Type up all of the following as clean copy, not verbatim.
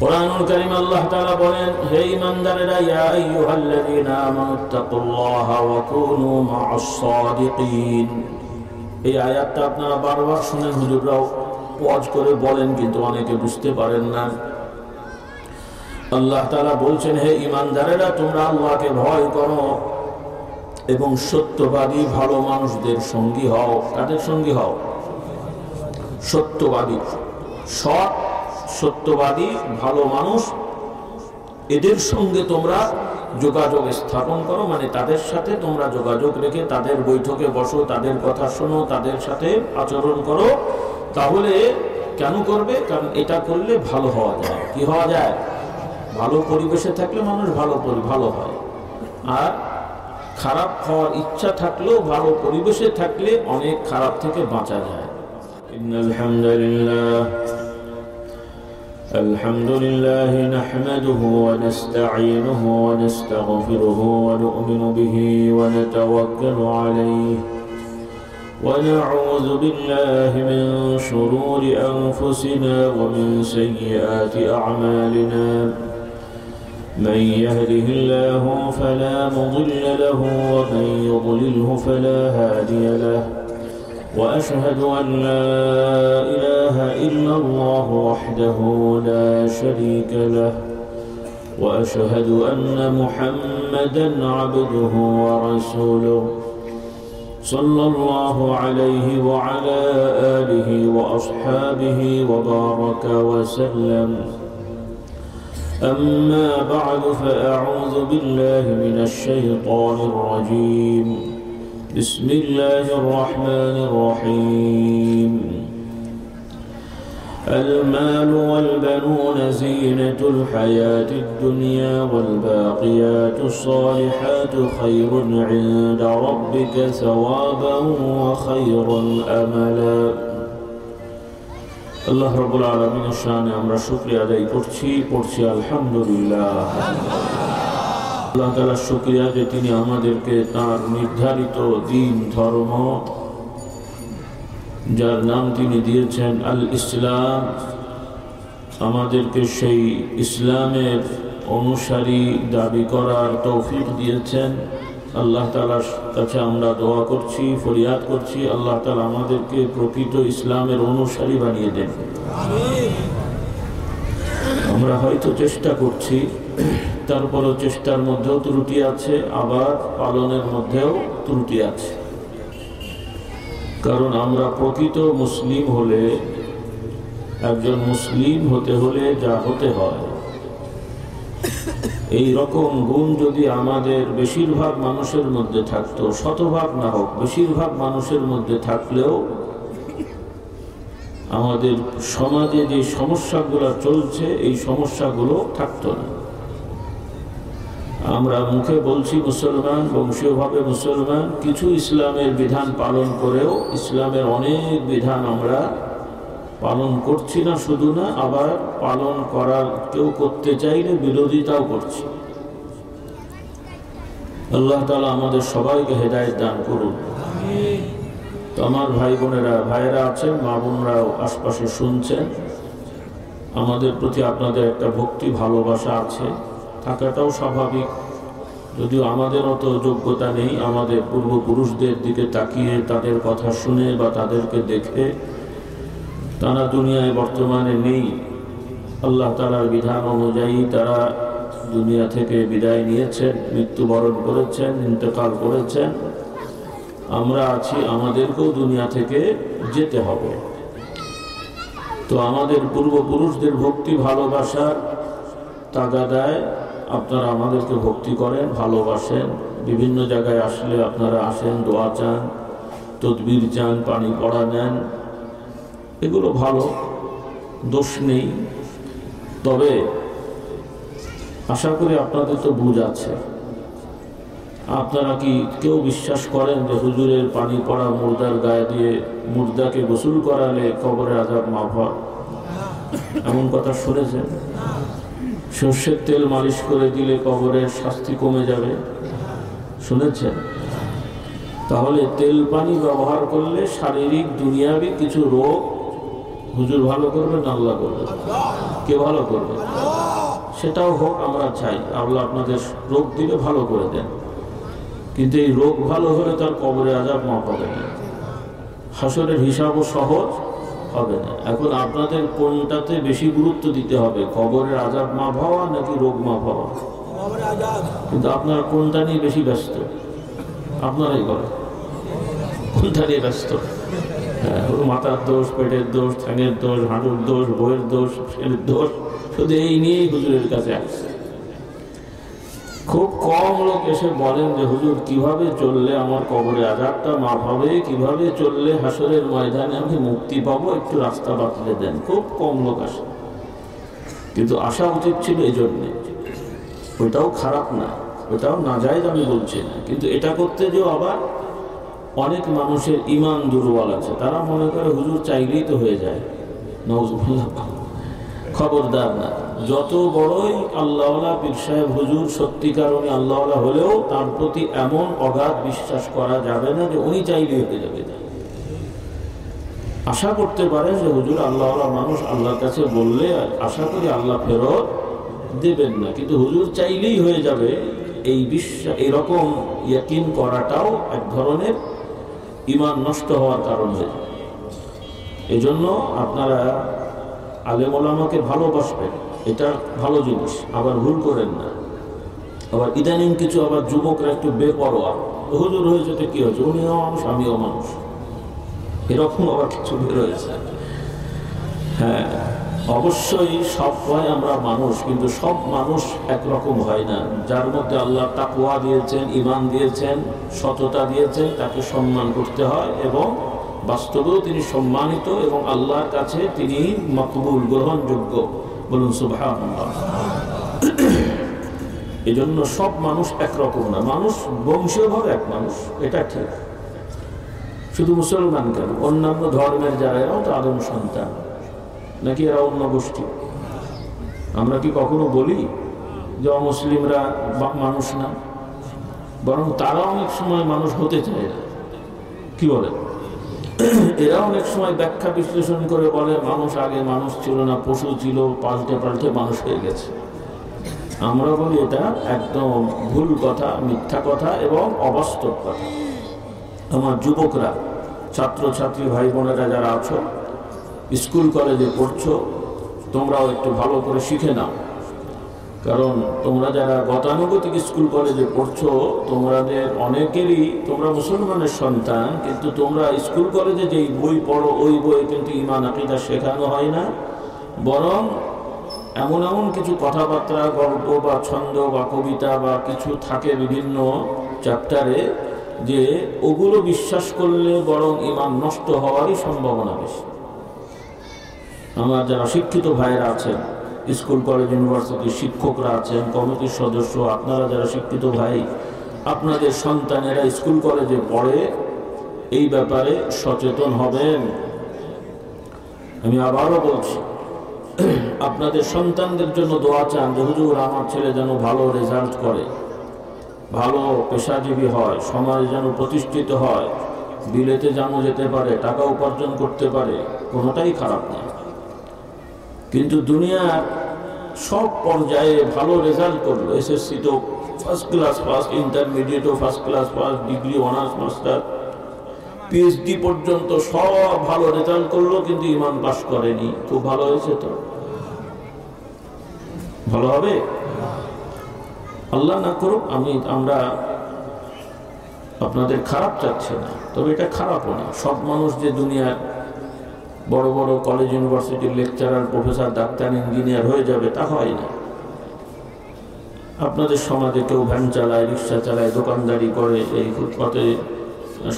কুরআনুল কারীম আল্লাহ তাআলা বলেন, হে ঈমানদারেরা, ইয়া আইয়ুহাল্লাযীনা আমানুত্তাকুল্লাহা ওয়া কুনু মা'আস সাদিকিন। এই আয়াতটা আপনারা বারবার শুনেন, হুজুররাও ওয়াজ করে বলেন, কিন্তু অনেকে বুঝতে পারেন না। আল্লাহ তাআলা বলছেন, হে ঈমানদারেরা, তোমরা আল্লাহকে ভয় করো এবং সত্যবাদী ভালো মানুষদের সঙ্গী হও। কাদের সঙ্গী হও? সত্যবাদী, সৎ সত্যবাদী ভালো মানুষ, এদের সঙ্গে তোমরা যোগাযোগ স্থাপন করো। মানে তাদের সাথে তোমরা যোগাযোগ রেখে তাদের বৈঠকে বসো, তাদের কথা শোনো, তাদের সাথে আচরণ করো। তাহলে কেন করবে? কারণ এটা করলে ভালো হওয়া যায়। কি হওয়া যায়? ভালো পরিবেশে থাকলে মানুষ ভালো হয়। আর খারাপ হওয়ার ইচ্ছা থাকলেও ভালো পরিবেশে থাকলে অনেক খারাপ থেকে বাঁচা যায়। ইন্নাল হামদুলিল্লাহ আলহামদুলিল্লাহ নাহমাদুহু ওয়া নাস্তাঈনুহু ওয়া নাস্তাগফিরুহু ওয়া নু'মিনু বিহি ওয়া নাতাওয়াক্কালু আলাইহি ওয়া না'উযু বিল্লাহি মিন শুরুরি আনফুসিনা ওয়া মিন সাইয়্যাতি আ'মালিনা। من يهده الله فلا مضل له ومن يضلله فلا هادي له وأشهد أن لا إله إلا الله وحده لا شريك له وأشهد أن محمدا عبده ورسوله صلى الله عليه وعلى آله وأصحابه وبارك وسلم. أما بعد فأعوذ بالله من الشيطان الرجيم. بسم الله الرحمن الرحيم. المال والبنون زينة الحياة الدنيا والباقيات الصالحات خير عند ربك ثوابا وخير أملا. আল্লাহ রাব্বুল আলামিনের শানে আমরা শুকরিয়া আদায় পড়ছি আলহামদুলিল্লাহ। আল্লাহ তাআলার শুকরিয়া যে তিনি আমাদেরকে তার নির্ধারিত দ্বীন ধর্ম, যার নাম তিনি দিয়েছেন আল ইসলাম, আমাদেরকে সেই ইসলামের অনুসারী দাবি করার তৌফিক দিয়েছেন। আল্লাহ তাআলার কাছে আমরা দোয়া করছি, ফরিয়াদ করছি, আল্লাহ তাআলা আমাদেরকে প্রকৃত ইসলামের অনুসারী বানিয়ে দেন। আমরা হয়তো চেষ্টা করছি, তারপরও চেষ্টার মধ্যেও ত্রুটি আছে, আবার পালনের মধ্যেও ত্রুটি আছে। কারণ আমরা প্রকৃত মুসলিম হলে, একজন মুসলিম হতে হলে যা হতে হয়, এই রকম গুণ যদি আমাদের বেশিরভাগ মানুষের মধ্যে থাকতো, শতভাগ না হোক বেশিরভাগ মানুষের মধ্যে থাকলেও আমাদের সমাজে যে সমস্যাগুলো চলছে এই সমস্যাগুলো থাকতো না। আমরা মুখে বলছি মুসলমান, বংশীয়ভাবে মুসলমান, কিছু ইসলামের বিধান পালন করেও ইসলামের অনেক বিধান আমরা পালন করছি না। শুধু না, আবার পালন করার কেউ করতে চাইলে বিরোধিতাও করছি। আল্লাহ তাআলা আমাদের সবাইকে হেদায়েত দান করুন। তো আমার ভাই বোনেরা, ভাইয়েরা আছেন, মা বোনরাও আশপাশে শুনছেন, আমাদের প্রতি আপনাদের একটা ভক্তি ভালোবাসা আছে, থাকাটাও স্বাভাবিক। যদিও আমাদের অত যোগ্যতা নেই, আমাদের পূর্বপুরুষদের দিকে তাকিয়ে তাদের কথা শুনে বা তাদেরকে দেখে, তারা দুনিয়ায় বর্তমানে নেই। আল্লাহ তাআলার বিধান অনুযায়ী তারা দুনিয়া থেকে বিদায় নিয়েছেন, মৃত্যুবরণ করেছেন, ইন্তেকাল করেছেন। আমরা আছি, আমাদেরকেও দুনিয়া থেকে যেতে হবে। তো আমাদের পূর্বপুরুষদের ভক্তি ভালোবাসার তাগাদায় আপনারা আমাদেরকে ভক্তি করেন, ভালোবাসেন। বিভিন্ন জায়গায় আসলে আপনারা আসেন, দোয়া চান, তদবির চান, পানি পড়া নেন, এগুলো ভালো, দোষ নেই। তবে আশা করি আপনাদের তো বুঝ আছে। আপনারা কি কেউ বিশ্বাস করেন যে হুজুরের পানি পড়া মুর্দার গায়ে দিয়ে মুর্দাকে গোসল করালে কবরের আযাব মাফ হয়? এমন কথা শুনেছেন? সর্ষের তেল মালিশ করে দিলে কবরের শাস্তি কমে যাবে, শুনেছেন? তাহলে তেল পানি ব্যবহার করলে শারীরিক দুনিয়াবি কিছু রোগ হুজুর ভালো করবে না আল্লাহ করবে? কে ভালো করবে? সেটাও হোক, আমরা চাই আল্লাহ আপনাদের রোগ দিলে ভালো করে দেন, কিন্তু এই রোগ ভালো হলে তার কবরে আযাব মাফ হবে না, হাসরের হিসাবও সহজ হবে না। এখন আপনাদের কোনটাতে বেশি গুরুত্ব দিতে হবে, কবরের আযাব মাফ হওয়া নাকি রোগ মাফ হওয়া? কিন্তু আপনারা কোনটা নিয়ে বেশি ব্যস্ত? আপনারাই বলেন কোনটা নিয়ে ব্যস্ত? মাথার দোষ, পেটের দোষ, ঠ্যাঙের দোষ, হাঁটুর দোষ, বইয়ের দোষ, ছেলের দোষ, শুধু এই নিয়েই হুজুরের কাছে আসছে। খুব কম লোক এসে বলেন যে হুজুর কিভাবে চললে আমার কবরে আযাবটা মাফ হবে, কিভাবে চললে হাসরের ময়দানে আমি মুক্তি পাবো, একটু রাস্তা বাতলে দেন। খুব কম লোক আসে, কিন্তু আসা উচিত ছিল এই জন্যে। ওইটাও খারাপ না, ওটাও নাজায়েজ আমি বলছি না, কিন্তু এটা করতে যেও আবার অনেক মানুষের ঈমান দুর্বল আছে, তারা মনে করে হুজুর চাইলেই তো হয়ে যায়। নাউজুবিল্লাহ। খবরদার না, যত বড়ই আল্লাহওয়ালা পীর সাহেব হুজুর সত্যিকার উনি আল্লাহওয়ালা হলেও তার প্রতি এমন অগাধ বিশ্বাস করা যাবে না যে উনি চাইলেই হয়ে যাবে। আশা করতে পারে যে হুজুর আল্লাহওয়ালা মানুষ, আল্লাহর কাছে বললে আশা করি আল্লাহ ফেরত দেবেন না, কিন্তু হুজুর চাইলেই হয়ে যাবে এই বিশ্বাস, এরকম ইয়াকিন করাটাও এক ধরনের ঈমান নষ্ট হওয়ার কারণ হয়ে যায়। এজন্য আপনারা আলেম ওলামাকে ভালোবাসবেন, এটা ভালো জিনিস, আবার ভুল করেন না। আবার ইদানিং কিছু আবার যুবকরা একটু বেপরোয়া, হুজুর হয়েছে তো কি হয়েছে, উনিও মানুষ আমিও মানুষ, এরকম আবার কিছু বের হয়েছে। হ্যাঁ, অবশ্যই সবাই আমরা মানুষ, কিন্তু সব মানুষ একরকম হয় না। যার মধ্যে আল্লাহ তাকওয়া দিয়েছেন, ঈমান দিয়েছেন, সততা দিয়েছেন, তাকে সম্মান করতে হয়, এবং বাস্তবেও তিনি সম্মানিত এবং আল্লাহর কাছে তিনি মকবুল, গ্রহণযোগ্য। বলুন সুবহানাল্লাহ। এই জন্য সব মানুষ একরকম না, মানুষ বংশীয়ভাবে এক মানুষ, এটা ঠিক। শুধু মুসলমান কেন, অন্যান্য ধর্মের যারা, এরাও তো আদম সন্তান, নাকি এরা অন্য গোষ্ঠী? আমরা কি কখনো বলি যে অমুসলিমরা মানুষ না? বরং তারা অনেক সময় মানুষ হতে চায় না, কি বলে? এরা অনেক সময় ব্যাখ্যা বিশ্লেষণ করে বলে মানুষ আগে মানুষ ছিল না, পশু ছিল, পাল্টে পাল্টে মানুষ হয়ে গেছে। আমরা বলি এটা একদম ভুল কথা, মিথ্যা কথা এবং অবাস্তব কথা। আমার যুবকরা, ছাত্রছাত্রী ভাই বোনেরা যারা আছো, স্কুল কলেজে পড়ছো, তোমরাও একটু ভালো করে শিখে নাও। কারণ তোমরা যারা গতানুগতিক স্কুল কলেজে পড়ছো, তোমাদের অনেকেরই, তোমরা মুসলমানের সন্তান, কিন্তু তোমরা স্কুল কলেজে যেই বই পড়ো ওই বই কিন্তু ঈমান আকীদা শেখানো হয় না, বরং এমন এমন কিছু কথাবার্তা, গল্প বা ছন্দ বা কবিতা বা কিছু থাকে বিভিন্ন চ্যাপ্টারে, যে ওগুলো বিশ্বাস করলে বরং ঈমান নষ্ট হওয়ারই সম্ভাবনা বেশি। আমার যারা শিক্ষিত ভাইরা আছেন, স্কুল কলেজ ইউনিভার্সিটির শিক্ষকরা আছেন, কমিটির সদস্য, আপনারা যারা শিক্ষিত ভাই, আপনাদের সন্তানেরা স্কুল কলেজে পড়ে, এই ব্যাপারে সচেতন হবেন। আমি আবারও বলছি, আপনাদের সন্তানদের জন্য দোয়া চান যে হুজুর আমার ছেলে যেন ভালো রেজাল্ট করে, ভালো পেশাজীবী হয়, সমাজে যেন প্রতিষ্ঠিত হয়, বিলেতে যেন যেতে পারে, টাকা উপার্জন করতে পারে, কোনোটাই খারাপ না। কিন্তু দুনিয়ার সব পর্যায়ে ভালো রেজাল্ট করলো, এসএসসি তো ফার্স্ট ক্লাস পাস, ইন্টারমিডিয়েটও first class pass, degree, honours, master, PhD পর্যন্ত সব ভালো রেজাল্ট করলো, কিন্তু ঈমান পাস করেনি। খুব ভালো হয়েছে তো? ভালো হবে? আল্লাহ না করুক, আমরা আপনাদের খারাপ চাচ্ছি না, তবে এটা খারাপও না। সব মানুষ যে দুনিয়ার বড় বড় কলেজ ইউনিভার্সিটির লেকচারার, প্রফেসর, ডাক্তার, ইঞ্জিনিয়ার হয়ে যাবে তা হয় না। আপনাদের সমাজে কেউ ভ্যান চালায়, রিক্সা চালায়, দোকানদারি করে, এই ফুটপাতে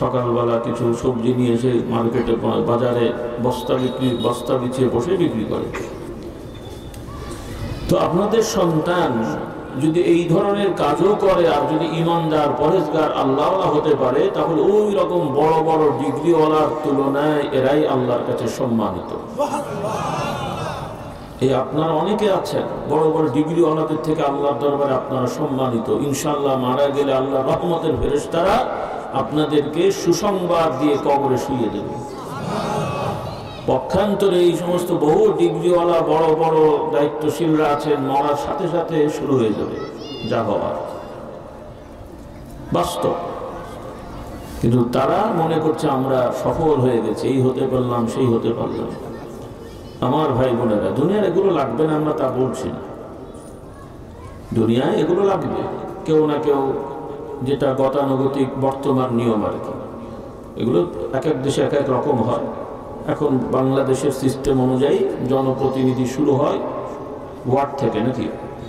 সকালবেলা কিছু সবজি নিয়ে এসে মার্কেটে, বাজারে বস্তা বিছিয়ে বসে বিক্রি করে। তো আপনাদের সন্তান যদি এই ধরনের কাজও করে আর যদি ঈমানদার, পরেজগার, আল্লাহওয়ালা হতে পারে, তাহলে ওই রকম বড় বড় ডিগ্রিওয়ালার তুলনায় এরাই আল্লাহর কাছে সম্মানিত। এই আপনারা অনেকে আছেন বড় বড় ডিগ্রিওয়ালাদের থেকে আল্লাহর দরবারে আপনারা সম্মানিত। ইনশাআল্লাহ মারা গেলে আল্লাহ রহমতের ফেরেশতারা আপনাদেরকে সুসংবাদ দিয়ে কবরে শুইয়ে দেবে। পক্ষান্তরে এই সমস্ত বহু ডিগ্রিওয়ালা বড় বড় দায়িত্বশীলরা আছেন, মরার সাথে সাথে শুরু হয়ে যাবে যা হওয়ার, বাস্তব। কিন্তু তারা মনে করছে আমরা সফল হয়ে গেছি, এই হতে পারলাম সেই হতে পারলাম। আমার ভাই বোনেরা, দুনিয়ার এগুলো লাগবে না আমরা তা বলছি না, দুনিয়ায় এগুলো লাগবে, কেউ না কেউ, যেটা গতানুগতিক বর্তমান নিয়ম আর কি। এগুলো এক এক দেশে এক এক রকম হয়। এখন বাংলাদেশের সিস্টেম অনুযায়ী জনপ্রতিনিধি শুরু হয় ওয়ার্ড থেকে, নাকি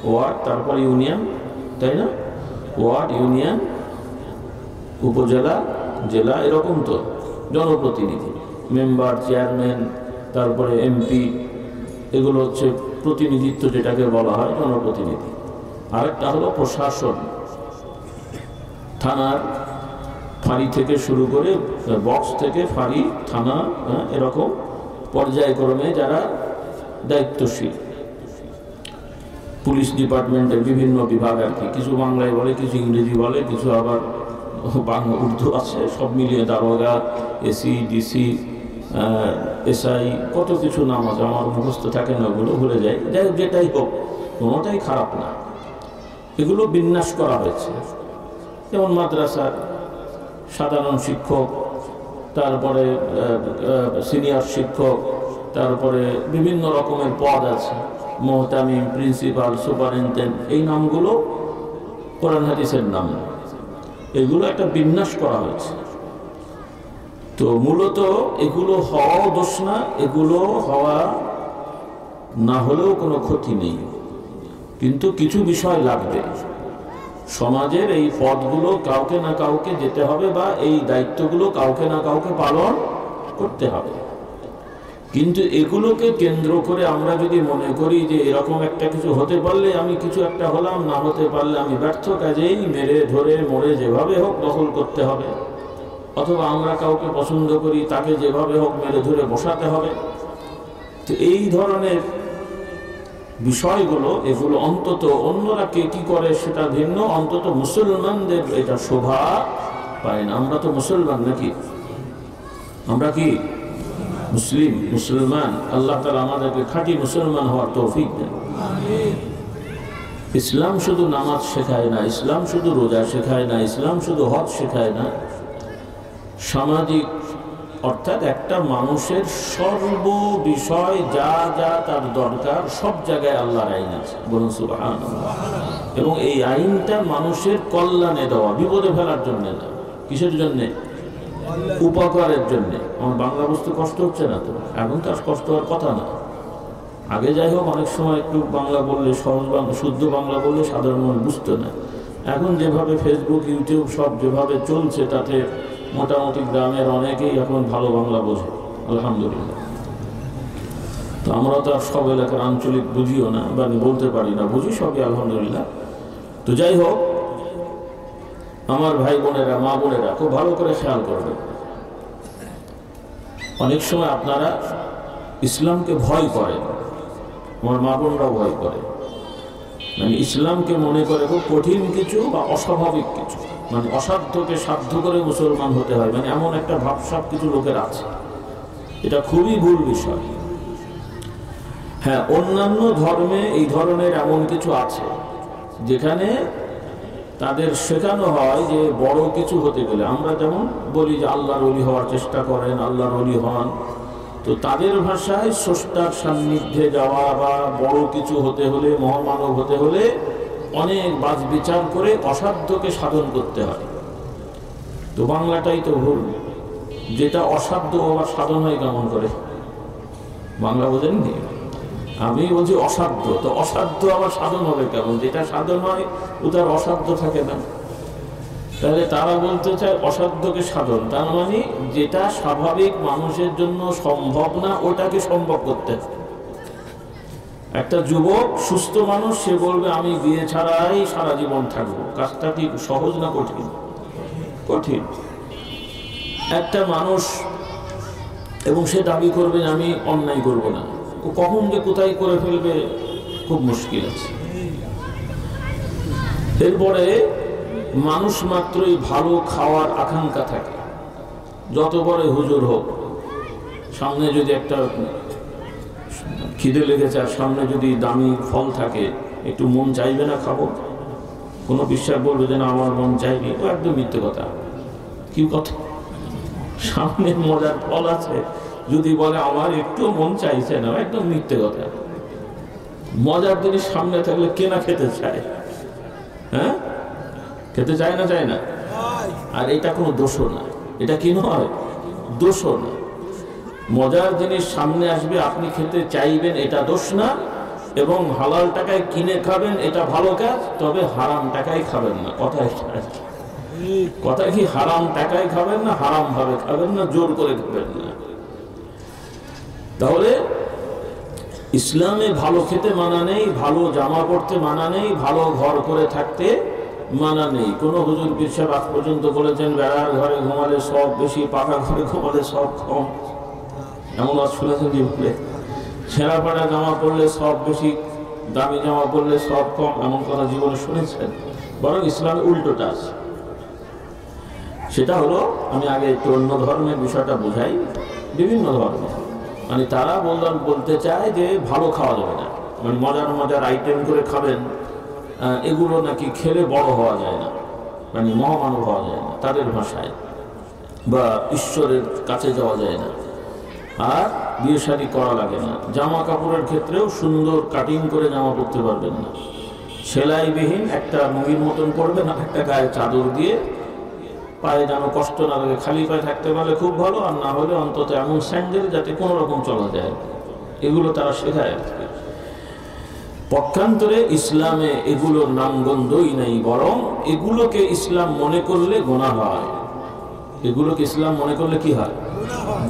ওয়ার্ড, তারপরে ইউনিয়ন, তাই না? ওয়ার্ড, ইউনিয়ন, উপজেলা, জেলা, এরকম তো জনপ্রতিনিধি, মেম্বার, চেয়ারম্যান, তারপরে এমপি, এগুলো হচ্ছে প্রতিনিধিত্ব, যেটাকে বলা হয় জনপ্রতিনিধি। আরেকটা হলো প্রশাসন, থানার ফাঁড়ি থেকে শুরু করে, বক্স থেকে ফাঁড়ি, থানা, এরকম পর্যায়ক্রমে যারা দায়িত্বশীল। পুলিশ ডিপার্টমেন্টের বিভিন্ন বিভাগ আর কি, কিছু বাংলায় বলে, কিছু ইংরেজি বলে, কিছু আবার বাংলা উর্দু আছে, সব মিলিয়ে দারোগা, এসি, ডিসি, এসআই, কত কিছু নাম আছে, আমার মুখস্থ থাকে না, ওগুলো ভুলে যাই। যাই হোক, যেটাই হোক, কোনোটাই খারাপ না। এগুলো বিন্যাস করা হয়েছে, যেমন মাদ্রাসার সাধারণ শিক্ষক, তারপরে সিনিয়র শিক্ষক, তারপরে বিভিন্ন রকমের পদ আছে, মোহতামিম, প্রিন্সিপাল, সুপারিনটেন্ডেন্ট, এই নামগুলো কোরআন হাদিসের নাম, এগুলো একটা বিন্যাস করা হয়েছে। তো মূলত এগুলো হওয়াও দোষ না, এগুলো হওয়া না হলেও কোনো ক্ষতি নেই, কিন্তু কিছু বিষয় লাগবে। সমাজের এই পদগুলো কাউকে না কাউকে যেতে হবে, বা এই দায়িত্বগুলো কাউকে না কাউকে পালন করতে হবে। কিন্তু এগুলোকে কেন্দ্র করে আমরা যদি মনে করি যে এরকম একটা কিছু হতে পারলে আমি কিছু একটা হলাম, না হতে পারলে আমি ব্যর্থ, কাজেই মেরে ধরে মরে যেভাবে হোক দখল করতে হবে, অথবা আমরা কাউকে পছন্দ করি, তাকে যেভাবে হোক মেরে ধরে বসাতে হবে, তো এই ধরনের বিষয়গুলো, এগুলো অন্তত অন্যরা কে কি করে সেটা ভিন্ন, অন্তত মুসলমানদের এটা শোভা পায় না। আমরা তো মুসলমান নাকি? আমরা কি মুসলিম, মুসলমান? আল্লাহ তাআলা আমাদেরকে খাঁটি মুসলমান হওয়ার তৌফিক দেন। ইসলাম শুধু নামাজ শেখায় না, ইসলাম শুধু রোজা শেখায় না, ইসলাম শুধু হজ শেখায় না, সামাজিক, অর্থাৎ একটা মানুষের সর্ব বিষয় যা যা তার দরকার সব জায়গায় আল্লাহর আইন আছে, বলুন সুবহানাল্লাহ। এবং এই আইনটা মানুষের কল্যাণে দেওয়া, বিপদে ফেলার জন্য না। কিসের জন্যে? উপকারের জন্য। আমার বাংলা বুঝতে কষ্ট হচ্ছে না তো? এখন তো আর কষ্ট হওয়ার কথা না। আগে যাই হোক, অনেক সময় একটু বাংলা বললে, সহজ বাংলা, শুদ্ধ বাংলা বললে সাধারণ মানুষ বুঝতো না। এখন যেভাবে ফেসবুক, ইউটিউব সব যেভাবে চলছে, তাতে মোটামুটি গ্রামের অনেকেই এখন ভালো বাংলা বোঝে, আলহামদুলিল্লাহ। তো আমরা তো আর সব এলাকার আঞ্চলিক বুঝিও না, বা বলতে পারি না, বুঝি সবই আলহামদুলিল্লাহ। তো যাই হোক, আমার ভাই বোনেরা, মা বোনেরা, খুব ভালো করে খেয়াল করবেন। অনেক সময় আপনারা ইসলামকে ভয় করেন, আমার মা বোনরাও ভয় করে, মানে ইসলামকে মনে করে খুব কঠিন কিছু বা অস্বাভাবিক কিছু, মানে অসাধ্যকে সাধ্য করে মুসলমান হতে হয়, মানে এমন একটা ভাবসাব কিছু লোকের আছে। এটা খুবই ভুল বিষয়। হ্যাঁ, অন্যান্য ধর্মে এই ধরনের এমন কিছু আছে যেখানে তাদের শেখানো হয় যে বড় কিছু হতে গেলে, আমরা যেমন বলি যে আল্লাহর ওলি হওয়ার চেষ্টা করেন, আল্লাহর ওলি হন, তো তাদের ভাষায় স্রষ্টার সান্নিধ্যে যাওয়া বা বড় কিছু হতে হলে, মহামানব হতে হলে অনেক বাছ বিচার করে অসাধ্যকে সাধন করতে হয়। তো বাংলাটাই তো ভুল, যেটা অসাধ্য আবার সাধন হয় কেমন করে? বাংলা বোঝেননি? আমি বলছি অসাধ্য, তো অসাধ্য আবার সাধন হবে কেমন? যেটা সাধন হয় ওটার অসাধ্য থাকে না। তাহলে তারা বলতে চায় অসাধ্যকে সাধন, তার মানে যেটা স্বাভাবিক মানুষের জন্য সম্ভব না, ওটাকে সম্ভব করতে হবে। একটা যুবক, সুস্থ মানুষ, সে বলবে আমি বিয়ে ছাড়াই সারা জীবন থাকবো, কাজটা কি সহজ না কঠিন? কঠিন। একটা মানুষ, এবং সে দাবি করবে আমি অন্যায় করব না, কখন যে কোথায় করে ফেলবে খুব মুশকিল আছে। এরপরে মানুষ মাত্রই ভালো খাওয়ার আকাঙ্ক্ষা থাকে, যত বড় হুজুর হোক সামনে যদি একটা খিদে লেগেছে আর সামনে যদি দামি ফল থাকে, একটু মন চাইবে না খাবো? কোনো বিশ্বাস বলবে যে না আমার মন চাইবে? তো একদম মিথ্যে কথা। কি কথা? সামনে মজার ফল আছে, যদি বলে আমার একটু মন চাইছে না, একদম মিথ্যে কথা। মজার জিনিস সামনে থাকলে কেনা খেতে চায়? হ্যাঁ, খেতে চায় না? চায় না। আর এটা কোনো দোষও না, এটা কি নয়, দোষও না। মজার জিনিস সামনে আসবে, আপনি খেতে চাইবেন, এটা দোষ না। এবং হালাল টাকায় কিনে খাবেন, এটা ভালো কাজ। তবে হারাম টাকায় খাবেন না। কথা কি হারাম টাকায় খাবেন না, হারাম ভাবে খাবেন না, জোর করে খাবেন না। তাহলে ইসলামে ভালো খেতে মানা নেই, ভালো জামা পড়তে মানা নেই, ভালো ঘর করে থাকতে মানা নেই। কোন হুজুর পীর সাহেব আজ পর্যন্ত বলেছেন বেড়ার ঘরে ঘুমালে সব বেশি, পাকা ঘরে ঘুমালে সব কম? এমন আজ শুনেছেন যে বলে ছেঁড়া পাড়া জামা পড়লে সব বেশি, দামি জামা পড়লে সব কম? এমন কথা জীবনে শুনেছেন? বরং ইসলামে উল্টোটা আছে। সেটা হলো, আমি আগে একটু অন্য ধর্মের বিষয়টা বুঝাই। বিভিন্ন ধর্মে মানে তারা বলতে চায় যে ভালো খাওয়া যাবে না, মানে মজার মজার আইটেম করে খাবেন, এগুলো নাকি খেলে বড় হওয়া যায় না, মানে মহামানব হওয়া যায় না তাদের ভাষায়, বা ঈশ্বরের কাছে যাওয়া যায় না, আর বিয়ে শাদী করা লাগে না। জামা কাপড়ের ক্ষেত্রেও সুন্দর কাটিং করে জামা পরতে পারবেন না, সেলাইবিহীন একটা মুগির মতন পরবেন, আর একটা গায়ে চাদর দিয়ে, পায়ে যেন কষ্ট না লাগে, খালি পায়ে থাকতে পারলে খুব ভালো, আর না হলে অন্তত এমন স্যান্ডেল যাতে কোনো রকম চলা যায়। এগুলো তারা শেখায়। পক্ষান্তরে ইসলামে এগুলোর নামগন্ধই নেই, বরং এগুলোকে ইসলাম মনে করলে গুনাহ হয়। এগুলোকে ইসলাম মনে করলে কি হয়?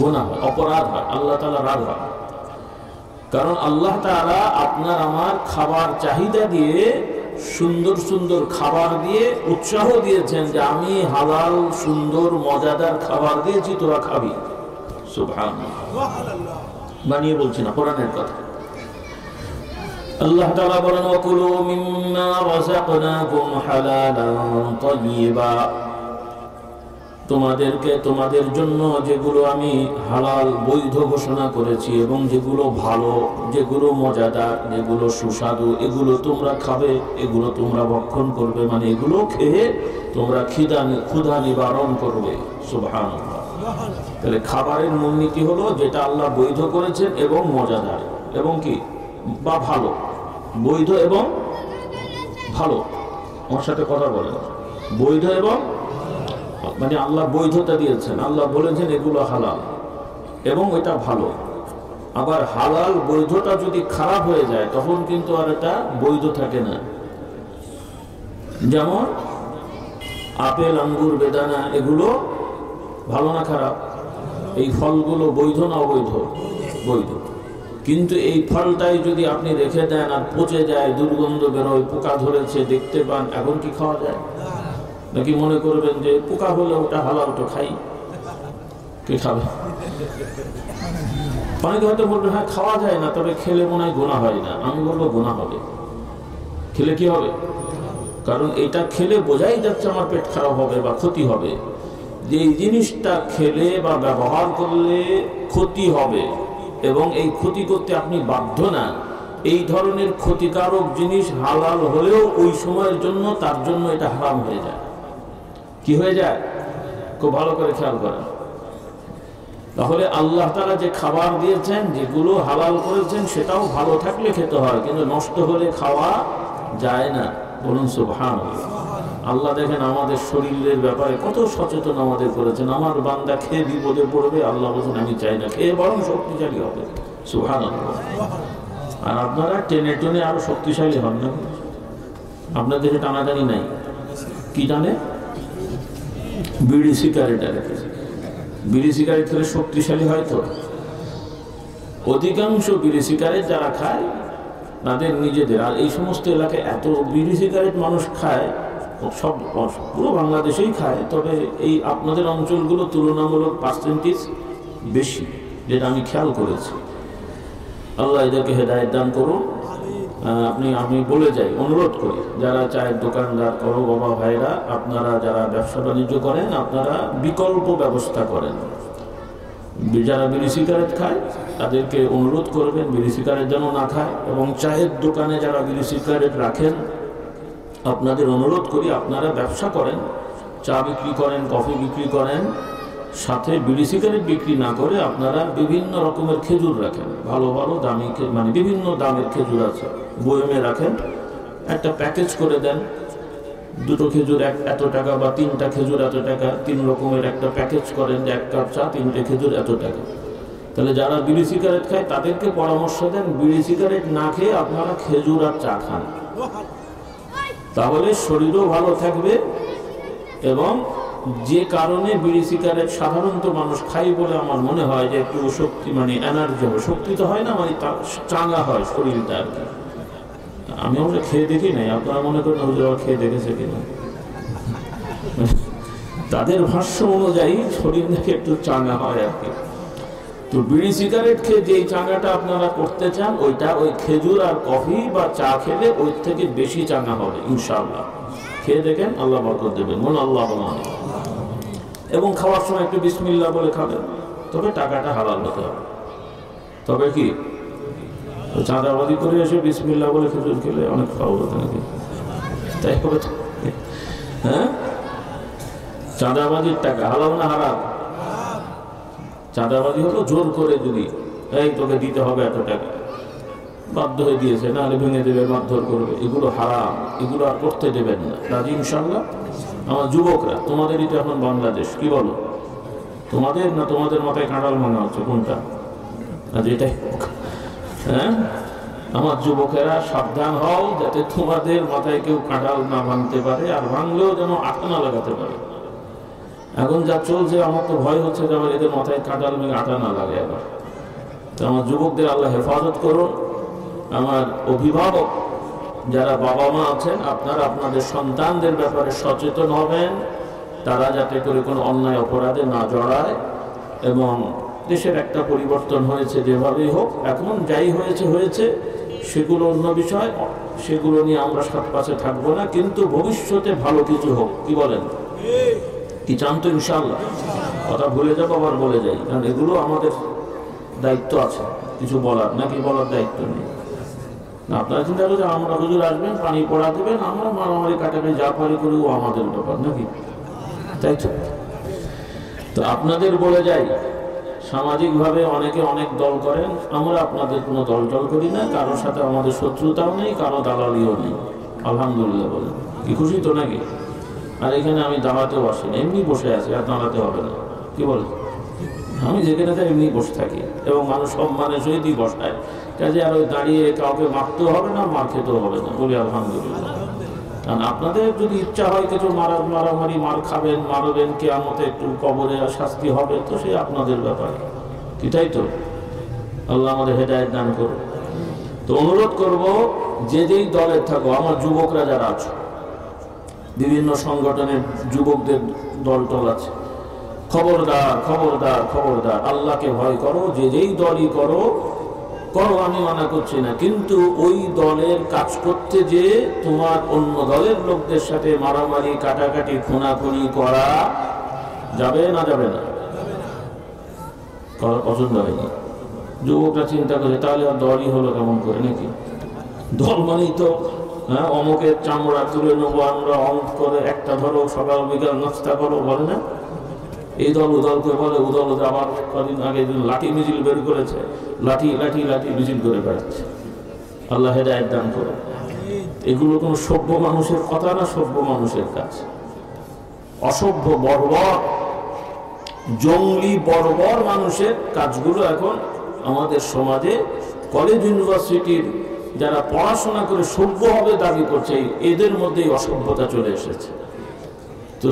গুনাহ হয়, অপরাধ হয়, আল্লাহ তাআলা রাগ হয়। কারণ আল্লাহ তাআলা আপনার আমার খাবার চাহিদা দিয়ে, সুন্দর সুন্দর খাবার দিয়ে উৎসাহ দিয়েছেন যে আমি হালাল সুন্দর মজাদার খাবার দিয়েছি, তোরা খাবি। সুবহানাল্লাহ, বানিয়ে বলছি না, কোরআনের কথা। আল্লাহ তাআলা বলেন ওয়াকুলু মিম্মা রাযাকনাকুম হালালান তাইয়্যিবা, তোমাদেরকে তোমাদের জন্য যেগুলো আমি হালাল বৈধ ঘোষণা করেছি এবং যেগুলো ভালো, যেগুলো মজাদার, যেগুলো সুস্বাদু, এগুলো তোমরা খাবে, এগুলো তোমরা ভক্ষণ করবে, মানে এগুলো খেয়ে তোমরা ক্ষুধা নিবারণ করবে। সুবহানাল্লাহ। তাহলে খাবারের মূলনীতি হলো যেটা আল্লাহ বৈধ করেছেন এবং মজাদার এবং কি বা ভালো, বৈধ এবং ভালো। আমার সাথে কথা বলেন, বৈধ এবং মানে আল্লাহ বৈধতা দিয়েছেন, আল্লাহ বলেছেন এগুলো হালাল এবং এটা ভালো। আবার হালাল বৈধতা যদি খারাপ হয়ে যায় তখন কিন্তু আর এটা বৈধ থাকে না। যেমন আপেল, আঙ্গুর, বেদানা, এগুলো ভালো না খারাপ? এই ফলগুলো বৈধ না অবৈধ? বৈধ। কিন্তু এই ফলটাই যদি আপনি রেখে দেন আর পচে যায়, দুর্গন্ধ বেরোয়, পোকা ধরেছে দেখতে পান, এখন কি খাওয়া যায়? নাকি মনে করবেন যে পোকা হলে ওটা হালাল, তো খাই, কে খাবে? অনেকে হয়তো বলবেন হ্যাঁ খাওয়া যায় না, তবে খেলে মনে হয় গুনাহ হয় না। আমি বলবো গুনাহ হবে। খেলে কি হবে? কারণ এটা খেলে বোঝাই যাচ্ছে আমার পেট খারাপ হবে বা ক্ষতি হবে। যে এই জিনিসটা খেলে বা ব্যবহার করলে ক্ষতি হবে এবং এই ক্ষতি করতে আপনি বাধ্য না, এই ধরনের ক্ষতিকারক জিনিস হালাল হলেও ওই সময়ের জন্য তার জন্য এটা হারাম হয়ে যায়। কি হয়ে যায়? খুব ভালো করে খেয়াল করেন। তাহলে আল্লাহ তাআলা যে খাবার দিয়েছেন, যেগুলো হালাল করেছেন, সেটাও ভালো থাকলে খেতে হয়, কিন্তু নষ্ট হলে খাওয়া যায় না। বলুন সুবহানাল্লাহ। আল্লাহ দেখেন আমাদের শরীরের ব্যাপারে কত সচেতন আমাদের করেছেন। আমার বান্দা খেয়ে বিপদে পড়বে, আল্লাহ বলছেন আমি চাই না, খেয়ে বরং শক্তিশালী হবে। সুবহানাল্লাহ। আর আপনারা টেনে টেনে আরো শক্তিশালী হন না? আপনাদের টানাটানি নাই। কি টানে? বিড়ি সিগারেট। বিড়ি সিগারেট খেলে শক্তিশালী হয় তো? অধিকাংশ বিড়ি সিগারেট যারা খায় তাদের নিজেদের, আর এই সমস্ত এলাকায় এত বিড়ি সিগারেট মানুষ খায়, সব পুরো বাংলাদেশেই খায়, তবে এই আপনাদের অঞ্চলগুলো তুলনামূলক পার্সেন্টেজ বেশি, যেটা আমি খেয়াল করেছি। আল্লাহ এদেরকে হেদায়েত দান করুন। আমি বলে যাই, অনুরোধ করি, যারা চায়ের দোকানদার করো বাবা ভাইরা, আপনারা যারা ব্যবসা বাণিজ্য করেন, আপনারা বিকল্প ব্যবস্থা করেন। যারা বিড়ি সিগারেট খায় তাদেরকে অনুরোধ করবেন বিড়ি সিগারেট যেন না খায়। এবং চায়ের দোকানে যারা বিড়ি সিগারেট রাখেন আপনাদের অনুরোধ করি আপনারা ব্যবসা করেন, চা বিক্রি করেন, কফি বিক্রি করেন, সাথে বিড়ি সিগারেট বিক্রি না করে আপনারা বিভিন্ন রকমের খেজুর রাখেন, ভালো ভালো দামি মানে বিভিন্ন দামের খেজুর আছে, বয়মে রাখেন, একটা প্যাকেজ করে দেন, দুটো খেজুর এত টাকা বা তিনটা খেজুর এত টাকা, 3 রকমের একটা প্যাকেজ করেন যে 1 কাপ চা 3টে খেজুর এত টাকা। তাহলে যারা বিড়ি সিগারেট খায় তাদেরকে পরামর্শ দেন বিড়ি সিগারেট না খেয়ে আপনারা খেজুর আর চা খান, তাহলে শরীরও ভালো থাকবে। এবং যে কারণে বিড়ি সিগারেট সাধারণত মানুষ খাই বলে আমার মনে হয় যে একটু শক্তি মানে এনার্জি হবে, শক্তি তো হয় না, মানে চাঙ্গা হয় শরীরটা আর কি। আমি ওটা খেয়ে দেখি নাই, আপনারা মনে করেন ওরা খেয়ে দেখেছে কিনা, তাদের ভাষ্য অনুযায়ী শরীর থেকে একটু চাঙ্গা হয় আর কি। তো বিড়ি সিগারেট খেয়ে যেই চাঙ্গাটা আপনারা করতে চান ওইটা ওই খেজুর আর কফি বা চা খেলে ওই থেকে বেশি চাঙ্গা হবে ইনশাআল্লাহ। খেয়ে দেখেন, আল্লাহ বরকত দেবেন, মন আল্লাহ বলেন। এবং খাওয়ার সময় একটু বিসমিল্লাহ বলে খাবেন, তবে টাকাটা হালাল হতে হবে। তবে কি চাঁদাবাদি করে এসে বিসমিল্লাহ বলে খেজুর খেলে অনেক খাওয়া হতো নাকি? তাই হবে তো? হ্যাঁ, চাঁদাবাদির টাকা হালাল না হারাম? চাঁদাবাদি হলো জোর করে, যদি এই তোকে দিতে হবে এত টাকা, বাধ্য হয়ে দিয়েছে, নাহলে ভেঙে দেবে, মারধর করবে, এগুলো হারাম, এগুলো আর করতে দেবেন না। রাজি ইনশাল্লাহ? আমার যুবকরা, তোমাদেরই তো এখন বাংলাদেশ, কি বলো? তোমাদের না তোমাদের মাথায় কাঁঠাল ভাঙা হচ্ছে, কোনটা? আজ এটাই। হ্যাঁ, আমার যুবকেরা সাবধান হও যাতে তোমাদের মাথায় কেউ কাঁঠাল না ভাঙতে পারে, আর ভাঙলেও যেন আঠা না লাগাতে পারে। এখন যা চলছে আমার তো ভয় হচ্ছে যে আবার এদের মাথায় কাঁঠাল ভেঙে আঠা না লাগে আবার। তো আমার যুবকদের আল্লাহ হেফাজত করুন। আমার অভিভাবক যারা বাবা মা আছেন, আপনারা আপনাদের সন্তানদের ব্যাপারে সচেতন হবেন, তারা যাতে করে কোনো অন্যায় অপরাধে না জড়ায়। এবং দেশের একটা পরিবর্তন হয়েছে, যেভাবেই হোক, এখন যাই হয়েছে হয়েছে, সেগুলো অন্য বিষয়, সেগুলো নিয়ে আমরা সাত পাশে থাকবো না, কিন্তু ভবিষ্যতে ভালো কিছু হোক। কি বলেন? কি চান তো ইনশাআল্লাহ? কথা ভুলে যাবো আবার বলে যাই, কারণ এগুলো আমাদের দায়িত্ব আছে কিছু বলার, নাকি বলার দায়িত্ব নেই? না, আপনারা চিন্তা করছে আমরা হুজুর আসবেন, পানি পড়া দেবেন, আমরা মারামারি কাটাকাটি যা পারি করি, ও আমাদের ব্যাপার নাকি? তাই তো? তো আপনাদের বলে যাই, সামাজিকভাবে অনেকে অনেক দল করেন, আমরা আপনাদের কোনো দল করি না, কারোর সাথে আমাদের শত্রুতাও নেই, কারো দালালিও নেই, আলহামদুলিল্লাহ বলেন। কি খুশি তো নাকি? আর এখানে আমি দাঁড়াতেও আসি না, এমনি বসে আছি, আর দাঁড়াতে হবে না। কি বলে? আমি যেখানে তাই এমনি বসে থাকি, এবং মানুষ সম্মানের সহিতই বসায়, কাজে আর ওই দাঁড়িয়ে কাউকে মারতেও হবে না, মার খেতেও হবে না, বলি আলহামদুলিল্লাহ। কারণ আপনাদের যদি ইচ্ছা হয় কিছু মারামারি, মার খাবেন, মারবেন, কিয়ামতে একটু কবরে শাস্তি হবে, তো সে আপনাদের ব্যাপারে, কি তাই তো? আল্লাহ আমাদের হেদায়েত দান করুন। তো অনুরোধ করব, যে যেই দলের থাকো, আমার যুবকরা যারা আছে, বিভিন্ন সংগঠনের যুবকদের দল আছে, খবরদার খবরদার খবরদার, আল্লাহকে ভয় করো। যে যেই দলই করো, আমি মানা করছি না, কিন্তু ওই দলের কাজ করতে যে তোমার অন্য দলের লোকদের সাথে মারামারি, কাটাকাটি, খুনাখুনি করা যাবে না? যাবে না, করা পছন্দ হয়নি। যুবকরা চিন্তা করে, তাহলে আর দলই হলো কেমন করে নাকি? দল মানেই তো হ্যাঁ, অমুকের চামড়া তুলে নেবো আমরা, অমুক করে একটা ধরো, সকাল বিকাল নাস্তা করো, বলে না? এই দল উদলকে বলে, উদল আবার কদিন আগে লাঠি মিছিল বের করেছে, লাঠি লাঠি লাঠি মিছিল করে বেড়াচ্ছে। আল্লাহ হেদায়েত দান করে। এগুলো কোনো সভ্য মানুষের কথা না, সভ্য মানুষের কাজ। অসভ্য, বর্বর, জঙ্গলি, বর্বর মানুষের কাজগুলো এখন আমাদের সমাজে কলেজ ইউনিভার্সিটির যারা পড়াশোনা করে সভ্য হবে দাবি করছে, এদের মধ্যেই অসভ্যতা চলে এসেছে। তো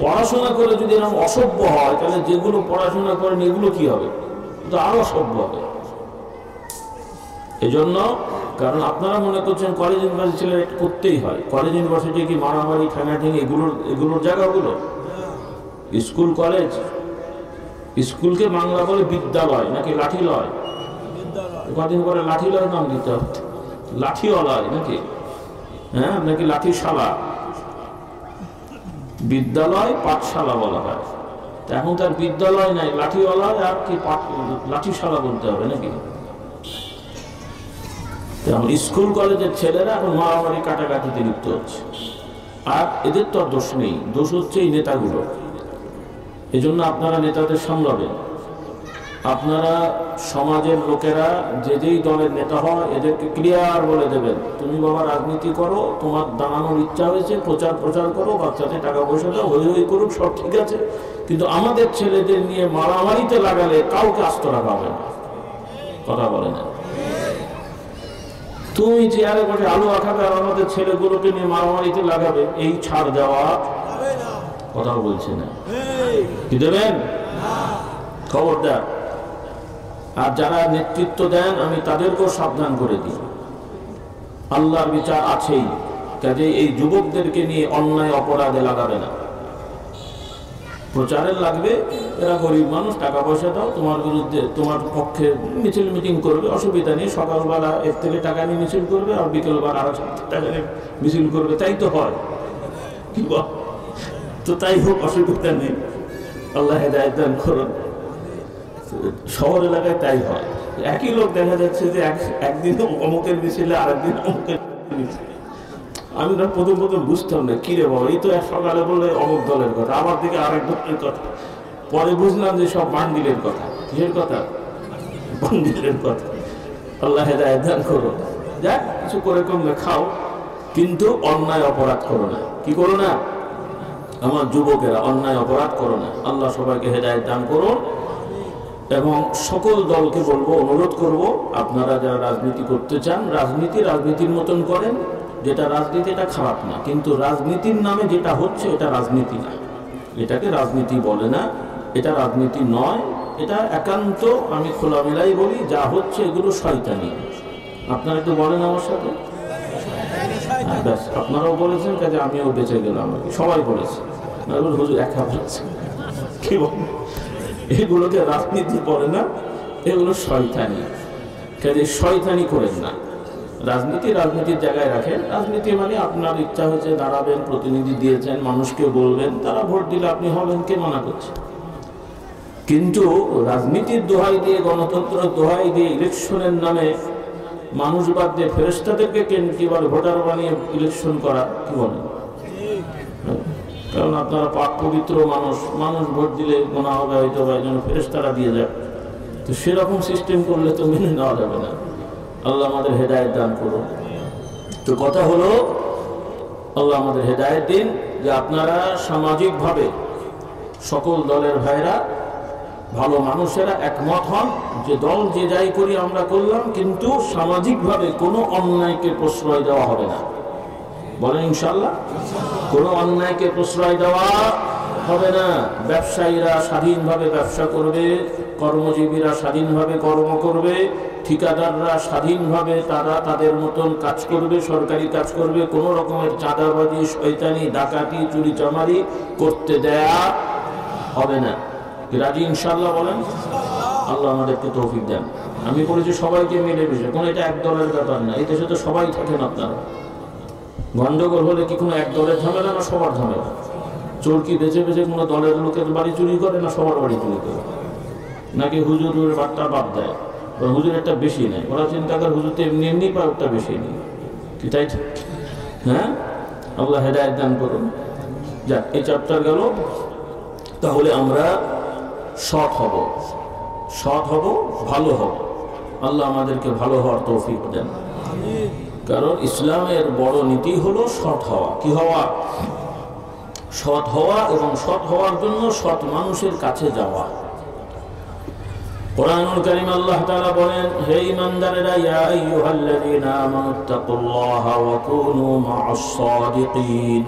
পড়াশোনা করে যদি এরকম অসভ্য হয়, তাহলে যেগুলো পড়াশোনা করেন এগুলো কি হবে? তো আরো অসভ্য হবে। এজন্য, কারণ আপনারা মনে করছেন কলেজ ইউনিভার্সিটি করতেই হয়, কলেজ ইউনিভার্সিটি কি মারামারি, ঠেঙাঠেঙি এগুলোর জায়গাগুলো? স্কুল কলেজ, স্কুলকে বাংলা বলে বিদ্যালয় নাকি লাঠিলয়? কদিন পরে লাঠিলয় নাম দিতে হবে, লাঠিওয়ালয় নাকি? হ্যাঁ, নাকি লাঠিশালা? বিদ্যালয় পাঠশালা বলা হয়। এখন তার বিদ্যালয় নাই, লাঠিওয়ালা আর কি লাঠিশালা বলতে হবে নাকি? স্কুল কলেজের ছেলেরা এখন মারামারি কাটাকাটিতে লিপ্ত হচ্ছে। আর এদের তো দোষ নেই, দোষ হচ্ছে এই নেতাগুলো। এই জন্য আপনারা নেতাদের সামলাবেন। আপনারা সমাজের লোকেরা যে যেই দলের নেতা হয় এদেরকে ক্লিয়ার বলে দেবেন, তুমি বাবা রাজনীতি করো, তোমার দাঁড়ানোর ইচ্ছা হয়েছে, প্রচার করো, বাচ্চাদের টাকা পয়সা দাও, হই হই করুক, সব ঠিক আছে, কিন্তু আমাদের ছেলেদের নিয়ে মারামারিতে লাগালে কাউকে আস্ত রাখা হবে না। কথা বলে না? তুমি চেয়ারে বসে আলু আঁকাবে আর আমাদের ছেলেগুলোকে নিয়ে মারামারিতে লাগাবে, এই ছাড় দেওয়া কথা বলছে না। কি দেবেন? খবরদার। আর যারা নেতৃত্ব দেন আমি তাদেরকেও সাবধান করে দিই, আল্লাহর বিচার আছেই, কাজে এই যুবকদেরকে নিয়ে অন্যায় অপরাধে লাগাবে না। প্রচারের লাগবে, এরা গরিব মানুষ, টাকা পয়সা দাও, তোমার বিরুদ্ধে তোমার পক্ষে মিছিল মিটিং করবে, অসুবিধা নেই, সকালবেলা এর থেকে টাকা নিয়ে মিছিল করবে আর বিকেলবেলা আরো টাকা নিয়ে মিছিল করবে, তাই তো হয়। কি বল? তো তাই হোক, অসুবিধা নেই, আল্লাহ হেদায়েত দান করুন। শহর এলাকায় তাই হয়, একই লোক দেখা যাচ্ছে যে একদিন অমুকের মিছিলে আরেকদিন অমুকের মিছিলে। আমি না প্রথম বুঝতাম না, কিরে বাবা, এই তো এক সকালে বললে অমুক দলের কথা, আমার দিকে আরেক দলের কথা, পরে বুঝলাম যে সব বান্ডিলের কথা। কিসের কথা? বান্ডিলের কথা। আল্লাহ হেদায়েত দান করো। যাক, কিছু করে কমবে খাও, কিন্তু অন্যায় অপরাধ করো না। কি করো না? আমার যুবকেরা, অন্যায় অপরাধ করো না। আল্লাহ সবাইকে হেদায়েত দান করুন। এবং সকল দলকে বলবো, অনুরোধ করব, আপনারা যারা রাজনীতি করতে চান, রাজনীতির মতন করেন। যেটা রাজনীতি এটা খারাপ না, কিন্তু রাজনীতির নামে যেটা হচ্ছে এটা রাজনীতি না, এটাকে রাজনীতি বলে না, এটা রাজনীতি নয়, এটা একান্ত, আমি খোলামেলাই বলি, যা হচ্ছে এগুলো শয়তানি। আপনারা একটু বলেন আমার সাথে। ব্যাস, আপনারাও বলেছেন, কাজে আমিও বেঁচে গেলাম, সবাই বলেছে, হুজুর একা বলেছে। কি বলেন? এগুলোকে রাজনীতি বলে না, এগুলো শয়তানি। কাজে শয়তানি করেন না। রাজনীতির জায়গায় রাখেন। রাজনীতি মানে আপনার ইচ্ছা হয়েছে দাঁড়াবেন, প্রতিনিধি দিয়েছেন, মানুষকে বলবেন, তারা ভোট দিলে আপনি হবেন, কে মানা করছে? কিন্তু রাজনীতির দোহাই দিয়ে, গণতন্ত্রের দোহাই দিয়ে, ইলেকশনের নামে মানুষ বাদ দিয়ে ফেরেশতাদেরকে কিভাবে ভোটার বানিয়ে ইলেকশন করা, কি বলেন? কারণ আপনারা পাক পবিত্র মানুষ ভোট দিলে গোনা হবে হয়তো, বা এই জন্য ফেরেশতারা দিয়ে যায়। তো সেরকম সিস্টেম করলে তো মেনে নেওয়া যাবে না। আল্লাহ আমাদের হেদায়েত দান করুন। তো কথা হলো, আল্লাহ আমাদের হেদায়েত দিন, যে আপনারা সামাজিকভাবে সকল দলের ভাইরা, ভালো মানুষেরা একমত হন যে দল যে যাই করি আমরা করলাম, কিন্তু সামাজিকভাবে কোনো অন্যায়কে প্রশ্রয় দেওয়া হবে না। বলেন ইনশাআল্লাহ। কোনো অন্যায়কে প্রশ্রয় দেওয়া হবে না। ব্যবসায়ীরা স্বাধীনভাবে ব্যবসা করবে, কর্মজীবীরা স্বাধীনভাবে কর্ম করবে, ঠিকাদাররা স্বাধীনভাবে তারা তাদের মতন কাজ করবে, সরকারি কাজ করবে। কোনো রকমের চাঁদাবাজি, শয়তানি, ডাকাতি, চুরি চামারি করতে দেয়া হবে না। রাজি ইনশাআল্লাহ বলেন। আল্লাহ আমাদেরকে তৌফিক দেন। আমি বলেছি সবাইকে মিলে মিশে, কোনো এটা এক দলের ব্যাপার না। এই দেশে তো সবাই থাকেন আপনারা। গন্ডগোল হলে কি কোনো এক দলের ঝামেলা না সবার ঝামেলা? চোর কি বেছে বেছে কোনো দলের লোকের বাড়ি চুরি করে না সবার বাড়ি চুরি করে? নাকি হুজুরের বার্তা বাদ দেয়? হুজুর একটা বেশি নেয়, ওরা চিন্তা করে হুজুর তো এমনি এমনি পায়, ওটা বেশি নেই। কি তাই? হ্যাঁ, আল্লাহ হেদায়েত দান করুন। যাক, এই চ্যাপ্টার গেল। তাহলে আমরা সৎ হব, ভালো হব। আল্লাহ আমাদেরকে ভালো হওয়ার তৌফিক দেন। কারণ ইসলামের বড় নীতি হলো সৎ হওয়া। কি হওয়া? সৎ হওয়া, এবং সৎ হওয়ার জন্য সৎ মানুষের কাছে যাওয়া। কোরআনুল কারীম আল্লাহ তাআলা বলেন, হে ঈমানদারেরা, ইয়া আইয়ুহাল্লাযীনা আমানুত্তাকুল্লাহা ওয়া কুনু মা'আস সাদিকিন।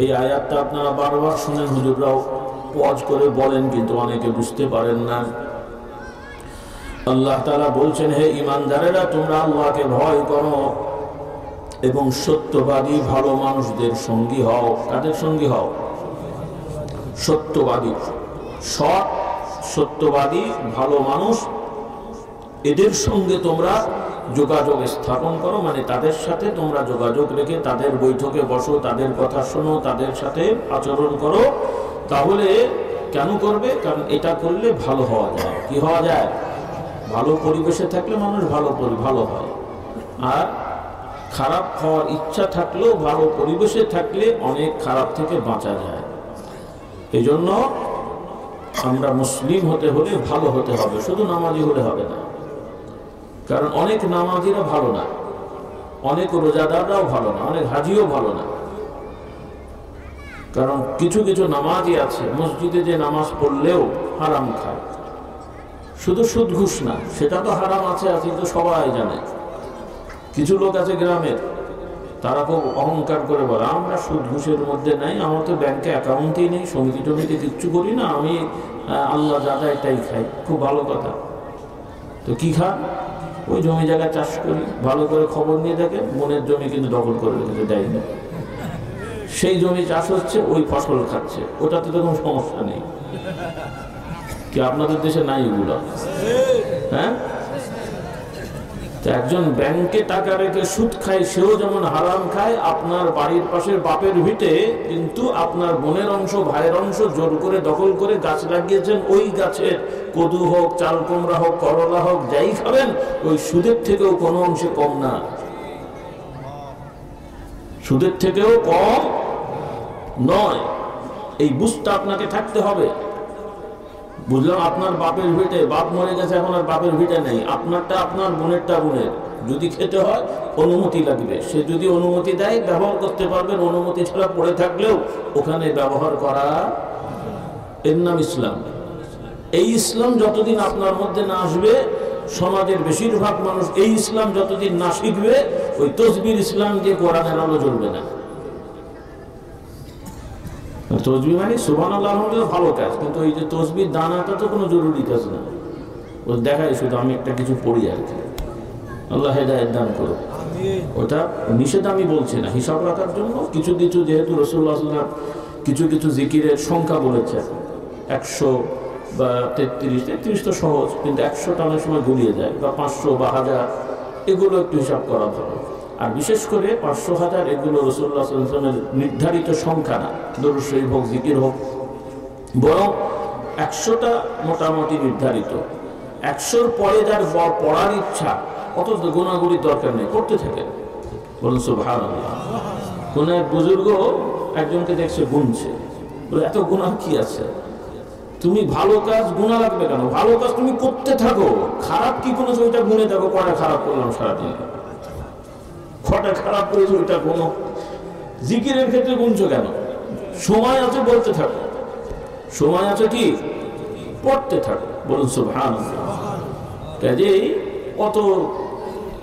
এই আয়াতটা আপনারা বারবার শুনেন, হুজুররাও ওয়াজ করে বলেন, কিন্তু অনেকে বুঝতে পারেন না। আল্লাহ তাআলা বলছেন, হে ঈমানদারেরা, তোমরা আল্লাহকে ভয় করো এবং সত্যবাদী ভালো মানুষদের সঙ্গী হও। কাদের সঙ্গী হও? সত্যবাদী, সত্যবাদী ভালো মানুষ, এদের সঙ্গে তোমরা যোগাযোগ স্থাপন করো। মানে তাদের সাথে তোমরা যোগাযোগ রেখে তাদের বৈঠকে বসো, তাদের কথা শোনো, তাদের সাথে আচরণ করো। তাহলে কেন করবে? কারণ এটা করলে ভালো হওয়া যায়। কি হওয়া যায়? ভালো পরিবেশে থাকলে মানুষ ভালো হয়। আর খারাপ হওয়ার ইচ্ছা থাকলেও ভালো পরিবেশে থাকলে অনেক খারাপ থেকে বাঁচা যায়। এই জন্য আমরা মুসলিম হতে হলে ভালো হতে হবে, শুধু নামাজি হলে হবে না। কারণ অনেক নামাজিরা ভালো না, অনেক রোজাদাররাও ভালো না, অনেক হাজিও ভালো না। কারণ কিছু কিছু নামাজি আছে মসজিদে যে নামাজ পড়লেও হারাম খায়, শুধু সুদ ঘুষ না, সেটা তো হারাম আছে কিন্তু সবাই জানে। কিছু লোক আছে গ্রামের, তারা খুব অহংকার করে বলে আমরা সুদ ঘুষের মধ্যে নাই, আমার তো ব্যাংকে অ্যাকাউন্টই নেই, সমিতি টমিতি কিচ্ছু করি না, আমি আল্লাহ যা দেয় এটাই খাই। খুব ভালো কথা। তো কি খান? ওই জমি জায়গা চাষ করি, ভালো করে খবর নিয়ে দেখেন মনের জমি কিন্তু দখল করে রেখেছে, দেয়নি। সেই জমি চাষ হচ্ছে, ওই ফসল খাচ্ছে, ওটাতে তো কোনো সমস্যা নেই। কি আপনাদের দেশে নাই এগুলো? হ্যাঁ, একজন ব্যাংকে টাকা রেখে সুদ খায়, সেও যেমন হারাম খায়। আপনার বাড়ির পাশের বাপের ভিটে কিন্তু আপনার বোনের অংশ, ভাইয়ের অংশ জোর করে দখল করে গাছ লাগিয়েছেন, ওই গাছের কদু হোক, চাল কুমড়া হোক, করলা হোক, যাই খাবেন ওই সুদের থেকেও কোনো অংশে কম না, সুদের থেকেও কম নয়। এই বুঝটা আপনাকে থাকতে হবে। বুঝলাম আপনার বাপের ভিটে, বাপ মরে গেছে, এখন আর বাপের ভিটে নেই, আপনারটা আপনার, বোনেরটা বোনের। যদি খেতে হয় অনুমতি লাগবে, সে যদি অনুমতি দেয় ব্যবহার করতে পারবেন, অনুমতি ছাড়া পড়ে থাকলেও ওখানে ব্যবহার করা, এর নাম ইসলাম। এই ইসলাম যতদিন আপনার মধ্যে না আসবে, সমাজের বেশিরভাগ মানুষ এই ইসলাম যতদিন না শিখবে, ওই তসবির ইসলাম দিয়ে কোরআনের আলো জ্বলবে না। তসবি মানে সুবহানাল্লাহ আলহামদুলিল্লাহ ভালো কাজ, কিন্তু এই যে তসবির দানাটা তো কোনো জরুরি কাজ না, ও দেখায় শুধু আমি একটা কিছু পড়ি আর কি। আল্লাহ হেদায়েত দান করো। ওটা নিষেধ আমি বলছি না, হিসাব রাখার জন্য কিছু কিছু, যেহেতু রাসূলুল্লাহ সাল্লাল্লাহু আলাইহি ওয়াসাল্লাম কিছু কিছু জিকিরের সংখ্যা বলেছে, 100 বা 33 তো সহজ, কিন্তু 100টা অনেক সময় গুলিয়ে যায়, বা 500 বা 1000, এগুলো একটু হিসাব করা ভালো। আর বিশেষ করে 500, 1000 এগুলো রাসূলুল্লাহ সাল্লাল্লাহু আলাইহি ওয়াসাল্লামের নির্ধারিত সংখ্যা না, দরুদ শরীফ হোক, জিকির হোক, বরং 100টা মোটামুটি নির্ধারিত। 100-র পরে যার পড়ার ইচ্ছা, অত গুণাগুলির দরকার নেই, করতে থাকে। বলুন সুবহানাল্লাহ। কোন এক বুজুর্গ একজনকে দেখছে গুনছে, বলে এত গুনাহ কি আছে? তুমি ভালো কাজ গুনাহ লাগবে কেন? ভালো কাজ তুমি করতে থাকো, খারাপ কি কোনো ওইটা গুনে দেখো, কটা খারাপ করলাম সারাদিন, কটা খারাপ করেছে ওইটা কোনো। জিকিরের ক্ষেত্রে গুনছো কেন? সময় আছে বলতে থাকো, সময় আছে কি পড়তে থাকো। বলুন সুবহানাল্লাহ। কাজেই অত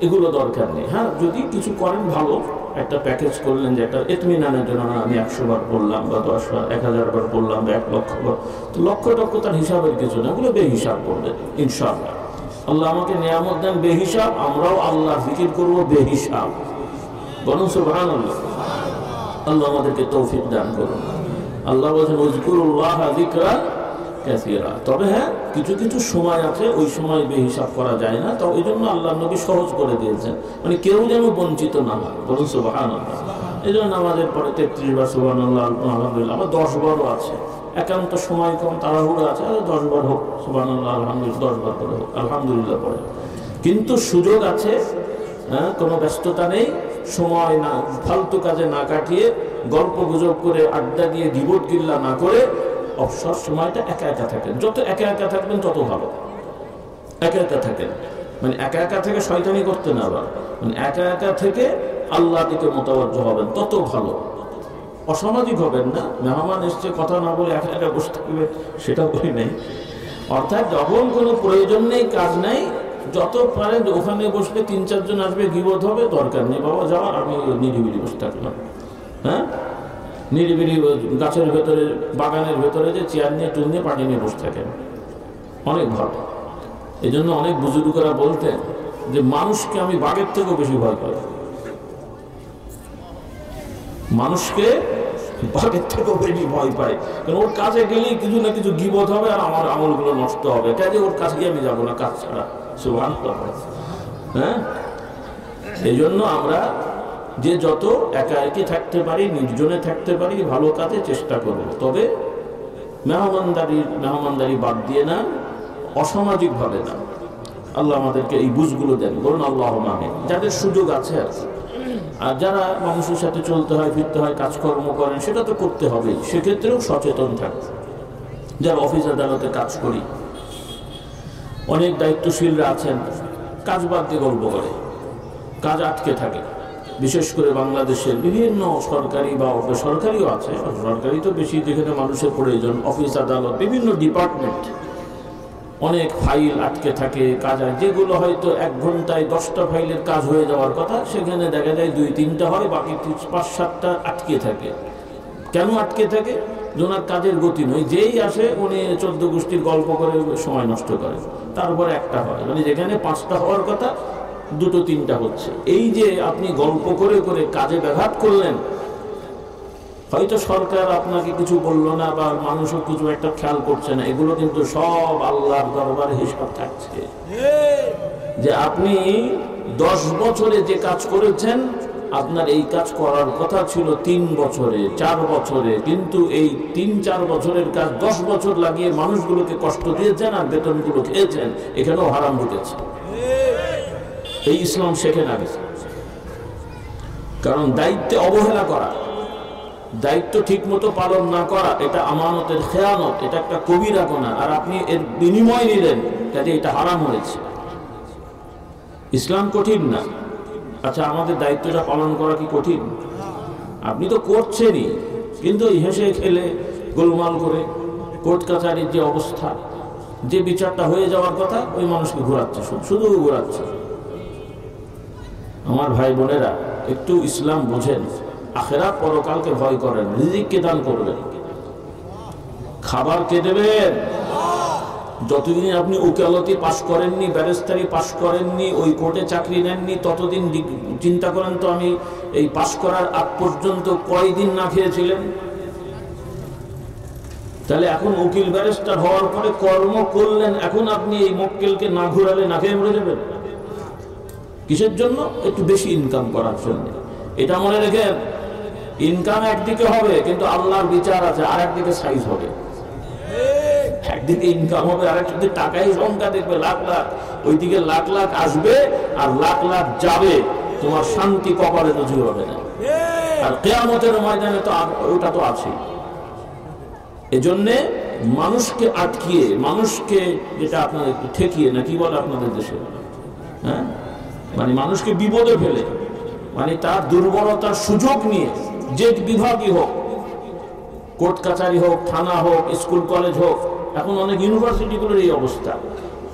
এগুলো দরকার নেই। হ্যাঁ, যদি কিছু করেন ভালো, একটা প্যাকেজ করলেন যে একটা ইতমিনানের জন্য আমি 100 বার পড়লাম, বা 10 বার, 1000 বার পড়লাম, বা 1 লক্ষ বার, তো লক্ষ টক্ষ তার হিসাবের কিছু না, ওগুলো বেহিসাব করবেন ইনশাআল্লাহ। আল্লাহ আমাকে নিয়ামত দেন বেহিসাব, আমরাও আল্লাহ জিকির করবো বেহিসাব। বলুন সুবহানাল্লাহ। আল্লাহ আমাদেরকে তৌফিক দান করুন। আল্লাহ বলেছেন উযকুরুল্লাহ যিকরান কাসীরা। তবে হ্যাঁ, কিছু কিছু সময় আছে, ওই সময় বেহিসাব করা যায় না, তো এই জন্য আল্লাহ নবী সহজ করে দিয়েছেন, মানে কেউ যেন বঞ্চিত না হয়। বলুন সুবহানাল্লাহ। এই জন্য আমাদের পরে 33 বার সুবহানাল্লাহ আলহামদুলিল্লাহ, আবার 10 বারও আছে, একান্ত সময় কম, তাড়াহুড়ো আছে, 10 বার হোক সুবহানাল্লাহ আলহামদুলিল্লাহ, 10 বার করে হোক আলহামদুলিল্লাহ পড়ে। কিন্তু সুযোগ আছে, হ্যাঁ, কোনো ব্যস্ততা নেই, সময় না ফালতু কাজে না কাটিয়ে, গল্প গুজব করে, আড্ডা দিয়ে, গিবত গিল্লা না করে অবসর সময়টা একা একা থাকেন। যত একা একা থাকবেন তত ভালো। একা একা থাকেন মানে একা একা থেকে শয়তানি করতে না, আবার মানে একা একা থেকে আল্লাহ দিকে মোতাবজ্জ হবেন, তত ভালো। অসামাজিক হবেন না, মেহমান এসছে কথা না বলে একা একা বসে থাকবে, সেটা বলি নেই। অর্থাৎ যখন কোনো প্রয়োজন নেই, কাজ নাই, যত পারেন ওখানে বসলে 3-4 জন আসবে, গিবত হবে, দরকার নেই বাবা যাওয়ার, আমি নিরিবিলি বসে থাকলাম। হ্যাঁ, নিরিবিলি গাছের ভেতরে, বাগানের ভেতরে যে চেয়ার নিয়ে, টুল নিয়ে, পানি নিয়ে বসে থাকেন, অনেক ভালো। এই জন্য অনেক বুজুর্গরা বলতেন যে মানুষকে আমি বাঘের থেকেও বেশি ভয় পাই, মানুষকে বাঘের থেকেও বেশি ভয় পাই, কারণ ওর কাছে গেলেই কিছু না কিছু গিবত হবে, আর আমার আমলগুলো নষ্ট হবে। কাজে ওর কাছে গিয়ে আমি যাবো না, কাজ ছাড়া। সুবহানাল্লাহ। হ্যাঁ, এই জন্য আমরা যে যত একা একই থাকতে পারি, নির্জনে থাকতে পারি, ভালো কাজে চেষ্টা করব। তবে মেহমানদারি বাদ দিয়ে না, অসামাজিক ভাবে না। আল্লাহ আমাদেরকে এই বুঝগুলো দেন, বলুন আল্লাহুম্মা আমিন। যাদের সুযোগ আছে আর যারা মানুষের সাথে চলতে হয়, ফিরতে হয়, কাজকর্ম করেন, সেটা তো করতে হবেই, সেক্ষেত্রেও সচেতন থাকবে। যারা অফিস আদালতে কাজ করি, অনেক দায়িত্বশীলরা আছেন, কাজ বাদ দিয়ে গল্প করে, কাজ আটকে থাকে। বিশেষ করে বাংলাদেশের বিভিন্ন সরকারি বা বেসরকারিও আছে, সরকারি তো বেশি, যেখানে মানুষের প্রয়োজন, অফিস আদালত, বিভিন্ন ডিপার্টমেন্ট, অনেক ফাইল আটকে থাকে, কাজ হয়, যেগুলো হয়তো 1 ঘন্টায় 10টা ফাইলের কাজ হয়ে যাওয়ার কথা, সেখানে দেখা যায় 2-3টা হয়, বাকি 5-7টা আটকে থাকে। কেন আটকে থাকে? ওনার কাজের গতি নয়, যেই আসে উনি 14 গোষ্ঠীর গল্প করে সময় নষ্ট করে, তারপরে একটা হয়, মানে যেখানে 5টা হওয়ার কথা 2-3টা হচ্ছে। এই যে আপনি গল্প করে করে কাজে ব্যাঘাত করলেন, হয়তো সরকার আপনাকে কিছু বললো না বা মানুষও কিছু একটা খেয়াল করছে না, এগুলো কিন্তু সব আল্লাহর দরবারে হিসাব থাকছে। যে আপনি 10 বছরে যে কাজ করেছেন, আপনার এই কাজ করার কথা ছিল 3 বছরে, 4 বছরে, কিন্তু এই 3-4 বছরের কাজ 10 বছর লাগিয়ে মানুষগুলোকে কষ্ট দিয়েছেন আর বেতনগুলো খেয়েছেন, এখানেও হারাম ঢুকেছে। এই ইসলাম শেখে না গেছে। কারণ দায়িত্বে অবহেলা করা, দায়িত্ব ঠিক মতো পালন না করা, এটা আমানতের খেয়ানত, এটা একটা কবিরা গুনাহ, আর আপনি এর বিনিময় নিলেন, কাজে এটা হারাম হয়েছে। ইসলাম কঠিন না। আচ্ছা, আমাদের দায়িত্বটা পালন করা কি কঠিন? আপনি তো করছেনই, কিন্তু হেসে খেলে গোলমাল করে কোর্ট কাছারির যে অবস্থা, যে বিচারটা হয়ে যাওয়ার কথা, ওই মানুষকে ঘোরাচ্ছে, শুধু ঘোরাচ্ছে। আমার ভাই বোনেরা, একটু ইসলাম বোঝেন, আখিরাত পরকালকে ভয় করেন, রিজিক কে দান করবেন, খাবার কে দেবেন। যতদিন আপনি উকালতি পাশ করেননি, ব্যারিস্টারি পাশ করেননি, ওই কোর্টে চাকরি নেননি, ততদিন চিন্তা করেন তো আমি এই পাশ করার আগ পর্যন্ত কয়দিন না খেয়েছিলেন। তাহলে এখন উকিল ব্যারিস্টার হওয়ার পরে কর্ম করলেন, এখন আপনি এই মক্কেলকে না ঘুরালে না খেয়ে মরে যাবেন। কিসের জন্য? একটু বেশি ইনকাম করার জন্য। এটা মনে রেখে, ইনকাম একদিকে হবে, কিন্তু আল্লাহর বিচার আছে আর একদিকে সাইজ হবে। একদিকে ইনকাম হবে, আর একদিকে টাকাই সংখ্যা দেখবে লাখ লাখ, ওইদিকে লাখ লাখ আসবে আর লাখ লাখ যাবে, তোমার শান্তি কপালে তো জুড়ে হবে না। আর কিয়ামতের ময়দানে তো ওটা তো আছে। এজন্যে মানুষকে আটকিয়ে, মানুষকে যেটা আপনাদের ঠেকিয়ে, না কি বলে আপনাদের দেশে, হ্যাঁ, মানে মানুষকে বিপদে ফেলে, মানে তার দুর্বলতার সুযোগ নিয়ে, যে বিভাগই হোক, কোর্ট কাছারি হোক, থানা হোক, স্কুল কলেজ হোক, এখন অনেক ইউনিভার্সিটিগুলোর এই অবস্থা,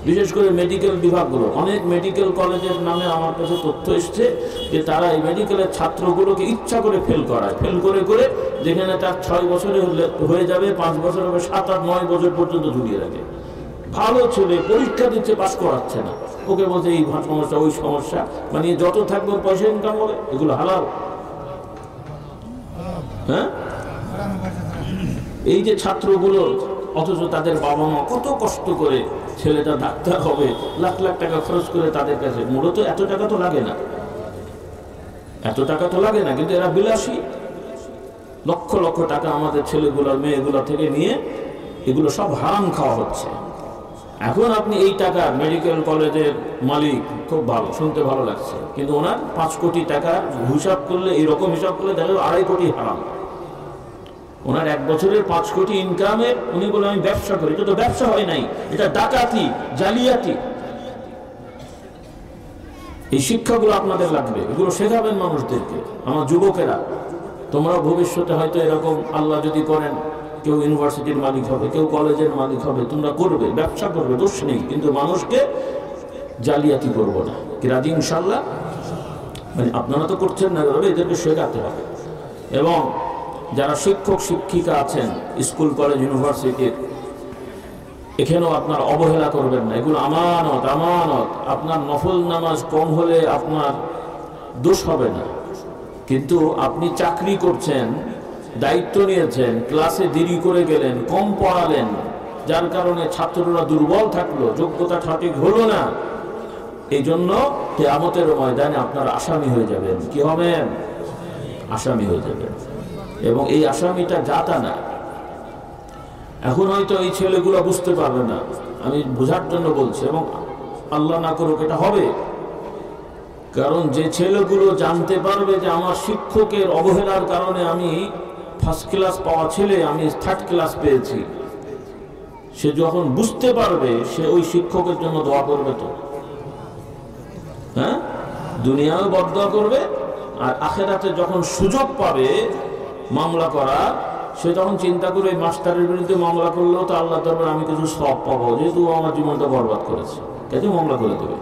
বিশেষ করে মেডিকেল বিভাগগুলো। অনেক মেডিকেল কলেজের নামে আমার কাছে তথ্য এসছে যে তারা এই মেডিকেলের ছাত্রগুলোকে ইচ্ছা করে ফেল করায়, ফেল করে করে, যেখানে তার 6 বছরে হয়ে যাবে, 5 বছর হবে, 7 আর 9 বছর পর্যন্ত ঝুলিয়ে রাখে। ভালো ছেলে পরীক্ষা দিচ্ছে, পাস করাচ্ছে না, ওকে বলছে এই সমস্যা, ওই সমস্যা, মানে যত থাকবে পয়সা ইনকাম হবে। এগুলো হালাল? হ্যাঁ, এই যে ছাত্রগুলো, অথচ তাদের বাবা মা কত কষ্ট করে ছেলেটা ডাক্তার হবে, লাখ লাখ টাকা খরচ করে তাদের কাছে, মূলত এত টাকা তো লাগে না, এত টাকা তো লাগে না, কিন্তু এরা বিলাসী, লক্ষ লক্ষ টাকা আমাদের ছেলেগুলোর মেয়েগুলো থেকে নিয়ে এগুলো সব হারাম খাওয়া হচ্ছে। এখন আপনি এই টাকা, মেডিকেল কলেজের মালিক, খুব ভালো, শুনতে ভালো লাগছে, কিন্তু ওনার 5 কোটি টাকা হিসাব করলে, এইরকম হিসাব করলে দেখা যাবে 2.5 কোটি হারাম। ওনার 1 বছরের 5 কোটি ইনকামে উনি বলে আমি ব্যবসা করি। এটা তো ব্যবসা হয় নাই, এটা ডাকাতি, জালিয়াতি। এই শিক্ষাগুলো আপনাদের লাগবে, এগুলো শেখাবেন মানুষদেরকে। আমার যুবকেরা, তোমরা ভবিষ্যতে হয়তো এরকম আল্লাহ যদি করেন, কেউ ইউনিভার্সিটির মালিক হবে, কেউ কলেজের মালিক হবে, তোমরা করবে, ব্যবসা করবে, দোষ নেই, কিন্তু মানুষকে জালিয়াতি করবো না। কি রাজি ইনশাল্লাহ? মানে আপনারা তো করছেন না, এদেরকে শেখাতে হবে। এবং যারা শিক্ষক শিক্ষিকা আছেন স্কুল কলেজ ইউনিভার্সিটির, এখানেও আপনার অবহেলা করবেন না, এগুলো আমানত, আমানত। আপনার নফল নামাজ কম হলে আপনার দোষ হবে না, কিন্তু আপনি চাকরি করছেন, দায়িত্ব নিয়েছেন, ক্লাসে দেরি করে গেলেন, কম পড়ালেন, যার কারণে ছাত্ররা দুর্বল থাকলো, যোগ্যতা সঠিক হলো না, এই জন্য কিয়ামতের ময়দানে আপনার আসামি হয়ে যাবেন। কি হবেন? আসামি হয়ে যাবেন। এবং এই আসামিটা জাতা না, এখন হয়তো এই ছেলেগুলো বুঝতে পারবে না, আমি বোঝার জন্য বলছি, এবং আল্লাহ না করুক এটা হবে। কারণ যে ছেলেগুলো জানতে পারবে যে আমার শিক্ষকের অবহেলার কারণে আমি ফার্স্ট ক্লাস পাওয়া ছেলে আমি থার্ড ক্লাস পেয়েছি, সে যখন বুঝতে পারবে সে ওই শিক্ষকের জন্য দোয়া করবে। তো হ্যাঁ, দুনিয়াও বদদোয়া করবে, আর আখেরাতে যখন সুযোগ পাবে মামলা করা, সে তখন চিন্তা করে ওই মাস্টারের বিরুদ্ধে মামলা করলেও তো আল্লাহ দরবারে আমি কিছু সওয়াব পাবো, যেহেতু আমার জীবনটা বরবাদ করেছে, কেন মামলা করে দেবে।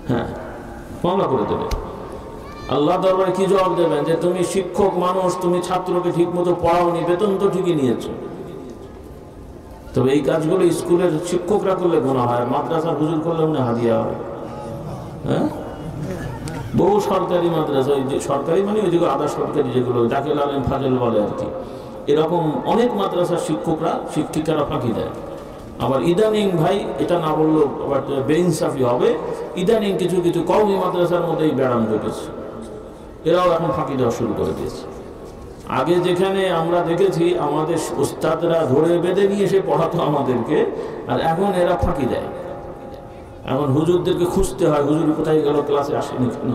হ্যাঁ, মামলা করে দেবে। আল্লাহ দরবারে কি জবাব দেবেন যে তুমি শিক্ষক মানুষ, তুমি ছাত্রকে ঠিক মতো পড়াওনি, বেতন তো ঠিকই নিয়েছো। তবে এই কাজগুলো স্কুলের শিক্ষকরা করলে গুনাহ হয়, মাদ্রাসার হুজুর করলে মনে হাদিয়া হয়। হ্যাঁ, বহু সরকারি মাদ্রাসা, ওই যে সরকারি মানে ওই যেগুলো আধা সরকারি, যেগুলো দাখিল আলেম ফাজল বলে আর কি, এরকম অনেক মাদ্রাসার শিক্ষকরা শিক্ষিকারা ফাঁকি দেয়। আবার ইদানিং ভাই, এটা না বললেও আবার বেইনসাফি হবে, ইদানিং কিছু কিছু কওমি মাদ্রাসার মধ্যেই ব্যারাম ঢুকেছে, এরাও এখন ফাঁকি দেওয়া শুরু করে দিয়েছে। আগে যেখানে আমরা দেখেছি আমাদের উস্তাদরা ধরে বেঁধে নিয়ে এসে পড়াতো আমাদেরকে, আর এখন এরা ফাঁকি দেয়। এখন হুজুরদেরকে খুঁজতে হয়, হুজুর কোথায় গেল, ক্লাসে আসেনি কেন।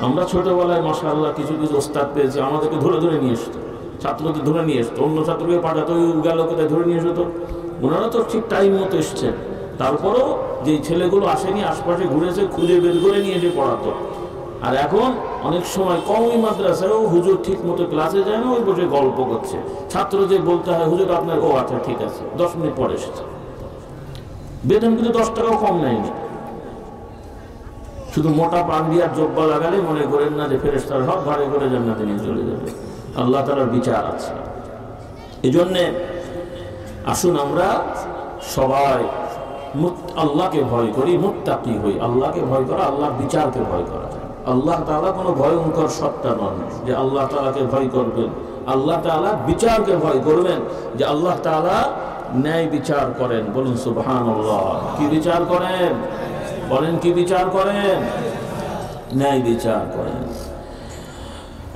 আমরা ছোটবেলায় মাশাআল্লাহ কিছু কিছু ওস্তাদ পেয়েছি, আমাদেরকে ধরে ধরে নিয়ে আসতো, ছাত্রদের ধরে নিয়ে আসতো, অন্য ছাত্রকে পাঠাতো, গেল কোথায় ধরে নিয়ে আসতো। ওনারা তো ঠিক টাইম মতো এসছেন, তারপরও যে ছেলেগুলো আসেনি আশপাশে ঘুরেছে, খুঁজে বের করে নিয়ে এসে পড়াতো। আর এখন অনেক সময় কওমি মাদ্রাসায়ও হুজুর ঠিক মতো ক্লাসে যায় না, ওই বসে গল্প করছে। ছাত্র যে বলতে হয় হুজুর আপনার, ও আচ্ছা ঠিক আছে, 10 মিনিট পরে এসেছে। বেতন কিন্তু 10 টাকাও কম নেয়নি। শুধু মোটা পাগড়ি আর জব্বা লাগালে মনে করেন না যে ফেরেশতারা সব ঘরে ঘরে জান্নাতে নিয়ে চলে যাবে। আল্লাহ তাআলার বিচার আছে। এই জন্যে আসুন আমরা সবাই আল্লাহকে ভয় করি, মুত্তাকি হই। আল্লাহকে ভয় করা, আল্লাহর বিচারকে ভয় করা। আল্লাহ তাআলা কোনো ভয়ঙ্কর সত্তা নন যে আল্লাহ তাআলাকে ভয় করবেন। আল্লাহ তাআলা বিচারকে ভয় করবেন, যে আল্লাহ তাআলা ন্যায় বিচার করেন। বলুন সুবহানাল্লাহ। কি বিচার করেন? বলেন কি বিচার করেন? ন্যায় বিচার করেন।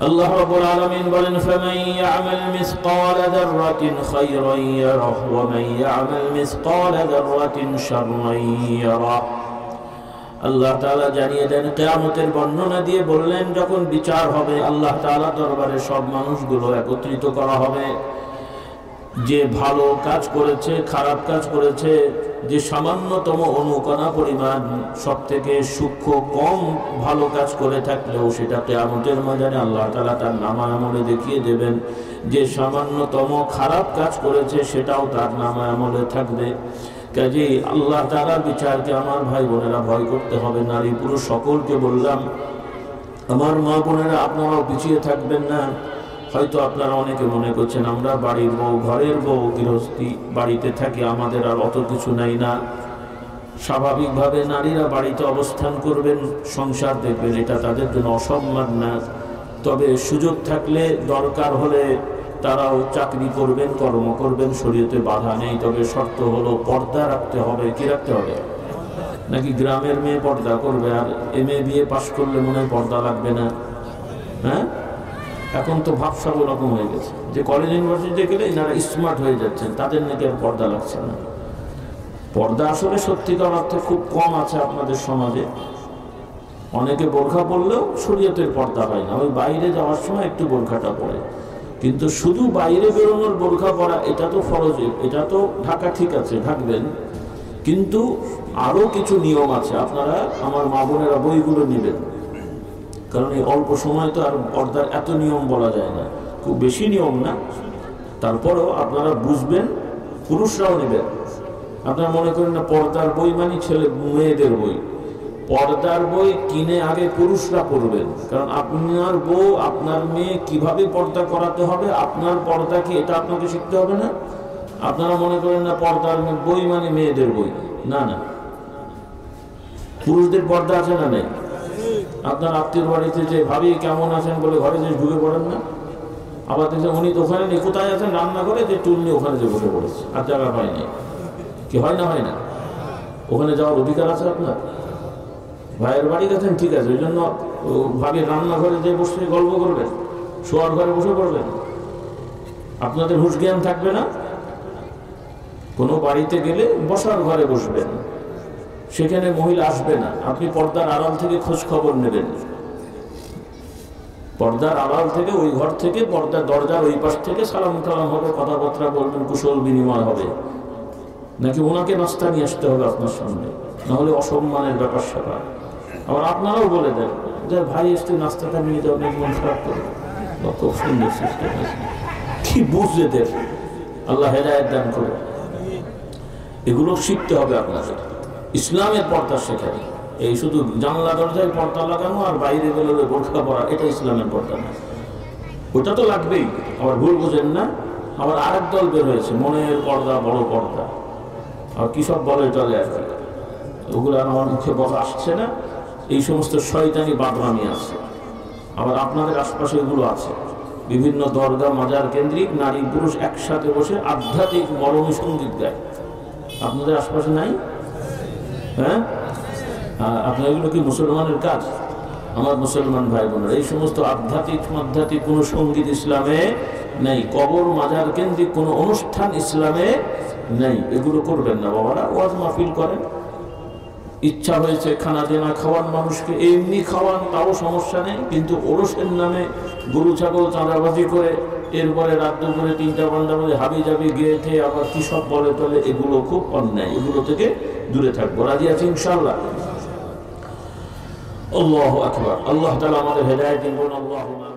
আল্লাহ রাব্বুল আলামিন বলেন, ফামান ইয়ামাল মিসকালা যাররাতিন খায়রান ইয়ারাহু ওয়া মান ইয়ামাল মিসকালা যাররাতিন শাররান ইয়ারাহু। আল্লাহ তাআলা জানিয়ে দেন, কিয়ামতের বর্ণনা দিয়ে বললেন, যখন বিচার হবে আল্লাহ তাআলা দরবারে সব মানুষগুলো একত্রিত করা হবে। যে ভালো কাজ করেছে, খারাপ কাজ করেছে, যে সামান্যতম অনুকণা পরিমাণ সব থেকে সূক্ষ্ম কম ভালো কাজ করে থাকলেও সেটা কিয়ামতের ময়দানে আল্লাহ তাআলা তার নামায়ামলে দেখিয়ে দেবেন। যে সামান্যতম খারাপ কাজ করেছে সেটাও তার নামায়ামলে থাকবে। কাজেই আল্লাহ তাআলার বিচারকে আমার ভাই বোনেরা ভয় করতে হবে। নারী পুরুষ সকলকে বললাম, আমার মা বোনেরা আপনারাও পিছিয়ে থাকবেন না। হয়তো আপনারা অনেকে মনে করছেন আমরা বাড়ির বউ, ঘরের বউ, গৃহস্থী বাড়িতে থাকি, আমাদের আর অত কিছু নাই না। স্বাভাবিকভাবে নারীরা বাড়িতে অবস্থান করবেন, সংসার দেখবেন, এটা তাদের জন্য অসম্মান না। তবে সুযোগ থাকলে, দরকার হলে তারাও চাকরি করবেন, কর্ম করবেন, শরীয়তে বাধা নেই। তবে শর্ত হলো পর্দা রাখতে হবে। কি রাখতে হবে? নাকি গ্রামের মেয়ে পর্দা করবে আর MA BA পাশ করলে মনে হয় পর্দা লাগবে না? হ্যাঁ, এখন তো ভাবসা ওরকম হয়ে গেছে যে কলেজ ইউনিভার্সিটিতে গেলে এনারা স্মার্ট হয়ে যাচ্ছেন, তাদের নাকি আর পর্দা লাগছে না। পর্দা আসলে সত্যিকার অর্থে খুব কম আছে আপনাদের সমাজে। অনেকে বোরখা পরলেও শরীয়তের পর্দা হয় না, ওই বাইরে যাওয়ার সময় একটু বোরখাটা পরে। কিন্তু শুধু বাইরে বেরোনোর বোরখা পরা এটা তো ফরজ, এটা তো ঢাকা ঠিক আছে, ঢাকবেন, কিন্তু আরও কিছু নিয়ম আছে। আপনারা আমার মা বোনেরা বইগুলো নেবেন, কারণ এই অল্প সময় তো আর পর্দার এত নিয়ম বলা যায় না, খুব বেশি নিয়ম না। তারপরেও আপনারা বুঝবেন, পুরুষরাও নেবেন। আপনারা মনে করেন না পর্দার বই মানে ছেলে মেয়েদের বই। পর্দার বই কিনে আগে পুরুষরা পড়বেন, কারণ আপনার বউ, আপনার মেয়ে কিভাবে পর্দা করাতে হবে, আপনার পর্দা কি, এটা আপনাকে শিখতে হবে না? আপনারা মনে করেন না পর্দার বই মানে মেয়েদের বই। না না, পুরুষদের পর্দা আছে না নেই? আপনার আত্মীয় বাড়িতে যে ভাবি কেমন আছেন বলে ঘরে যে ঢুকে পড়েন না, আবার দেখছেন উনি তো ওখানে নেই, কোথায় আছেন রান্না করে, যে টুল নিয়ে ওখানে যে বসে পড়েছে, আর জায়গা পায়নি। কি হয় না? হয় না? ওখানে যাওয়ার অধিকার আছে আপনার। ভাইয়ের বাড়ি গেছেন, ঠিক আছে, ওই জন্য ভাবি রান্নাঘরে যে বসে গল্প করবেন, শোয়ার ঘরে বসে পড়বেন, আপনাদের হুঁশ জ্ঞান থাকবে না। কোনো বাড়িতে গেলে বসার ঘরে বসবেন, সেখানে মহিলা আসবে না, আপনি পর্দার আড়াল থেকে খোঁজ খবর নেবেন। পর্দার আড়াল থেকে, ওই ঘর থেকে, পর্দার দরজার ওই পাশ থেকে সালাম কালাম হবে, কথাবার্তা বলবেন, কুশল বিনিময় হবে। নাকি ওনাকে নাস্তা নিয়ে আসতে হবে আপনার সামনে, নাহলে অসম্মানের ব্যাপার স্যাপার। আবার আপনারাও বলে দেন যে ভাই এসে নাস্তাটা নিয়ে যাও, মন খারাপ করে। খুব সুন্দর সিস্টেম আছে, কি বুঝতে দেন। আল্লাহ হেদায়েত দান করে। এগুলো শিখতে হবে আপনাদের। ইসলামের পর্দা শেখাবে। এই শুধু জানলা দরজায় পর্দা লাগানো আর বাইরে বেরোলে বোরখা পরা, এটা ইসলামের পর্দা না। ওটা তো লাগবেই, আবার ভুল বোঝেন না। আবার আরেক দল বের হয়েছে, মনের পর্দা, বড় পর্দা, আর কি সব বলে চলে আর কি, ওগুলো আমার মুখে বলা আসছে না। এই সমস্ত শয়তানি বাদরামি আছে। আবার আপনাদের আশপাশে এগুলো আছে, বিভিন্ন দরগা মাজার কেন্দ্রিক নারী পুরুষ একসাথে বসে আধ্যাত্মিক মরমী সঙ্গীত গায়। আপনাদের আশপাশে নাই? হ্যাঁ, আপনার এগুলো কি মুসলমানের কাজ? আমার মুসলমান ভাই বোনেরা, এই সমস্ত আধ্যাত্মিক কোনো সঙ্গীত ইসলামে নেই। কবর মাজার কেন্দ্রিক কোনো অনুষ্ঠান ইসলামে নেই। এগুলো করবেন না বাবারা। ওয়াজ মাহফিল করেন, ইচ্ছা হয়েছে খানা দেনা খাওয়ান, মানুষকে এমনি খাওয়ান, তাও সমস্যা নেই। কিন্তু ওরসের নামে গরু ছাগল চাঁদাবাজি করে, এরপরে রাত দুপুরে 3টা ঘন্টা মধ্যে হাবি জাবি গেয়ে আবার কি সব বলে টলে, এগুলো খুব অন্যায়। এগুলো থেকে দূরে থাকবো। রাজি আছি ইনশাআল্লাহ? আল্লাহু আকবার। আল্লাহ তাআলা আমাদের হেদায়েত দিন। আল্লাহুম্মা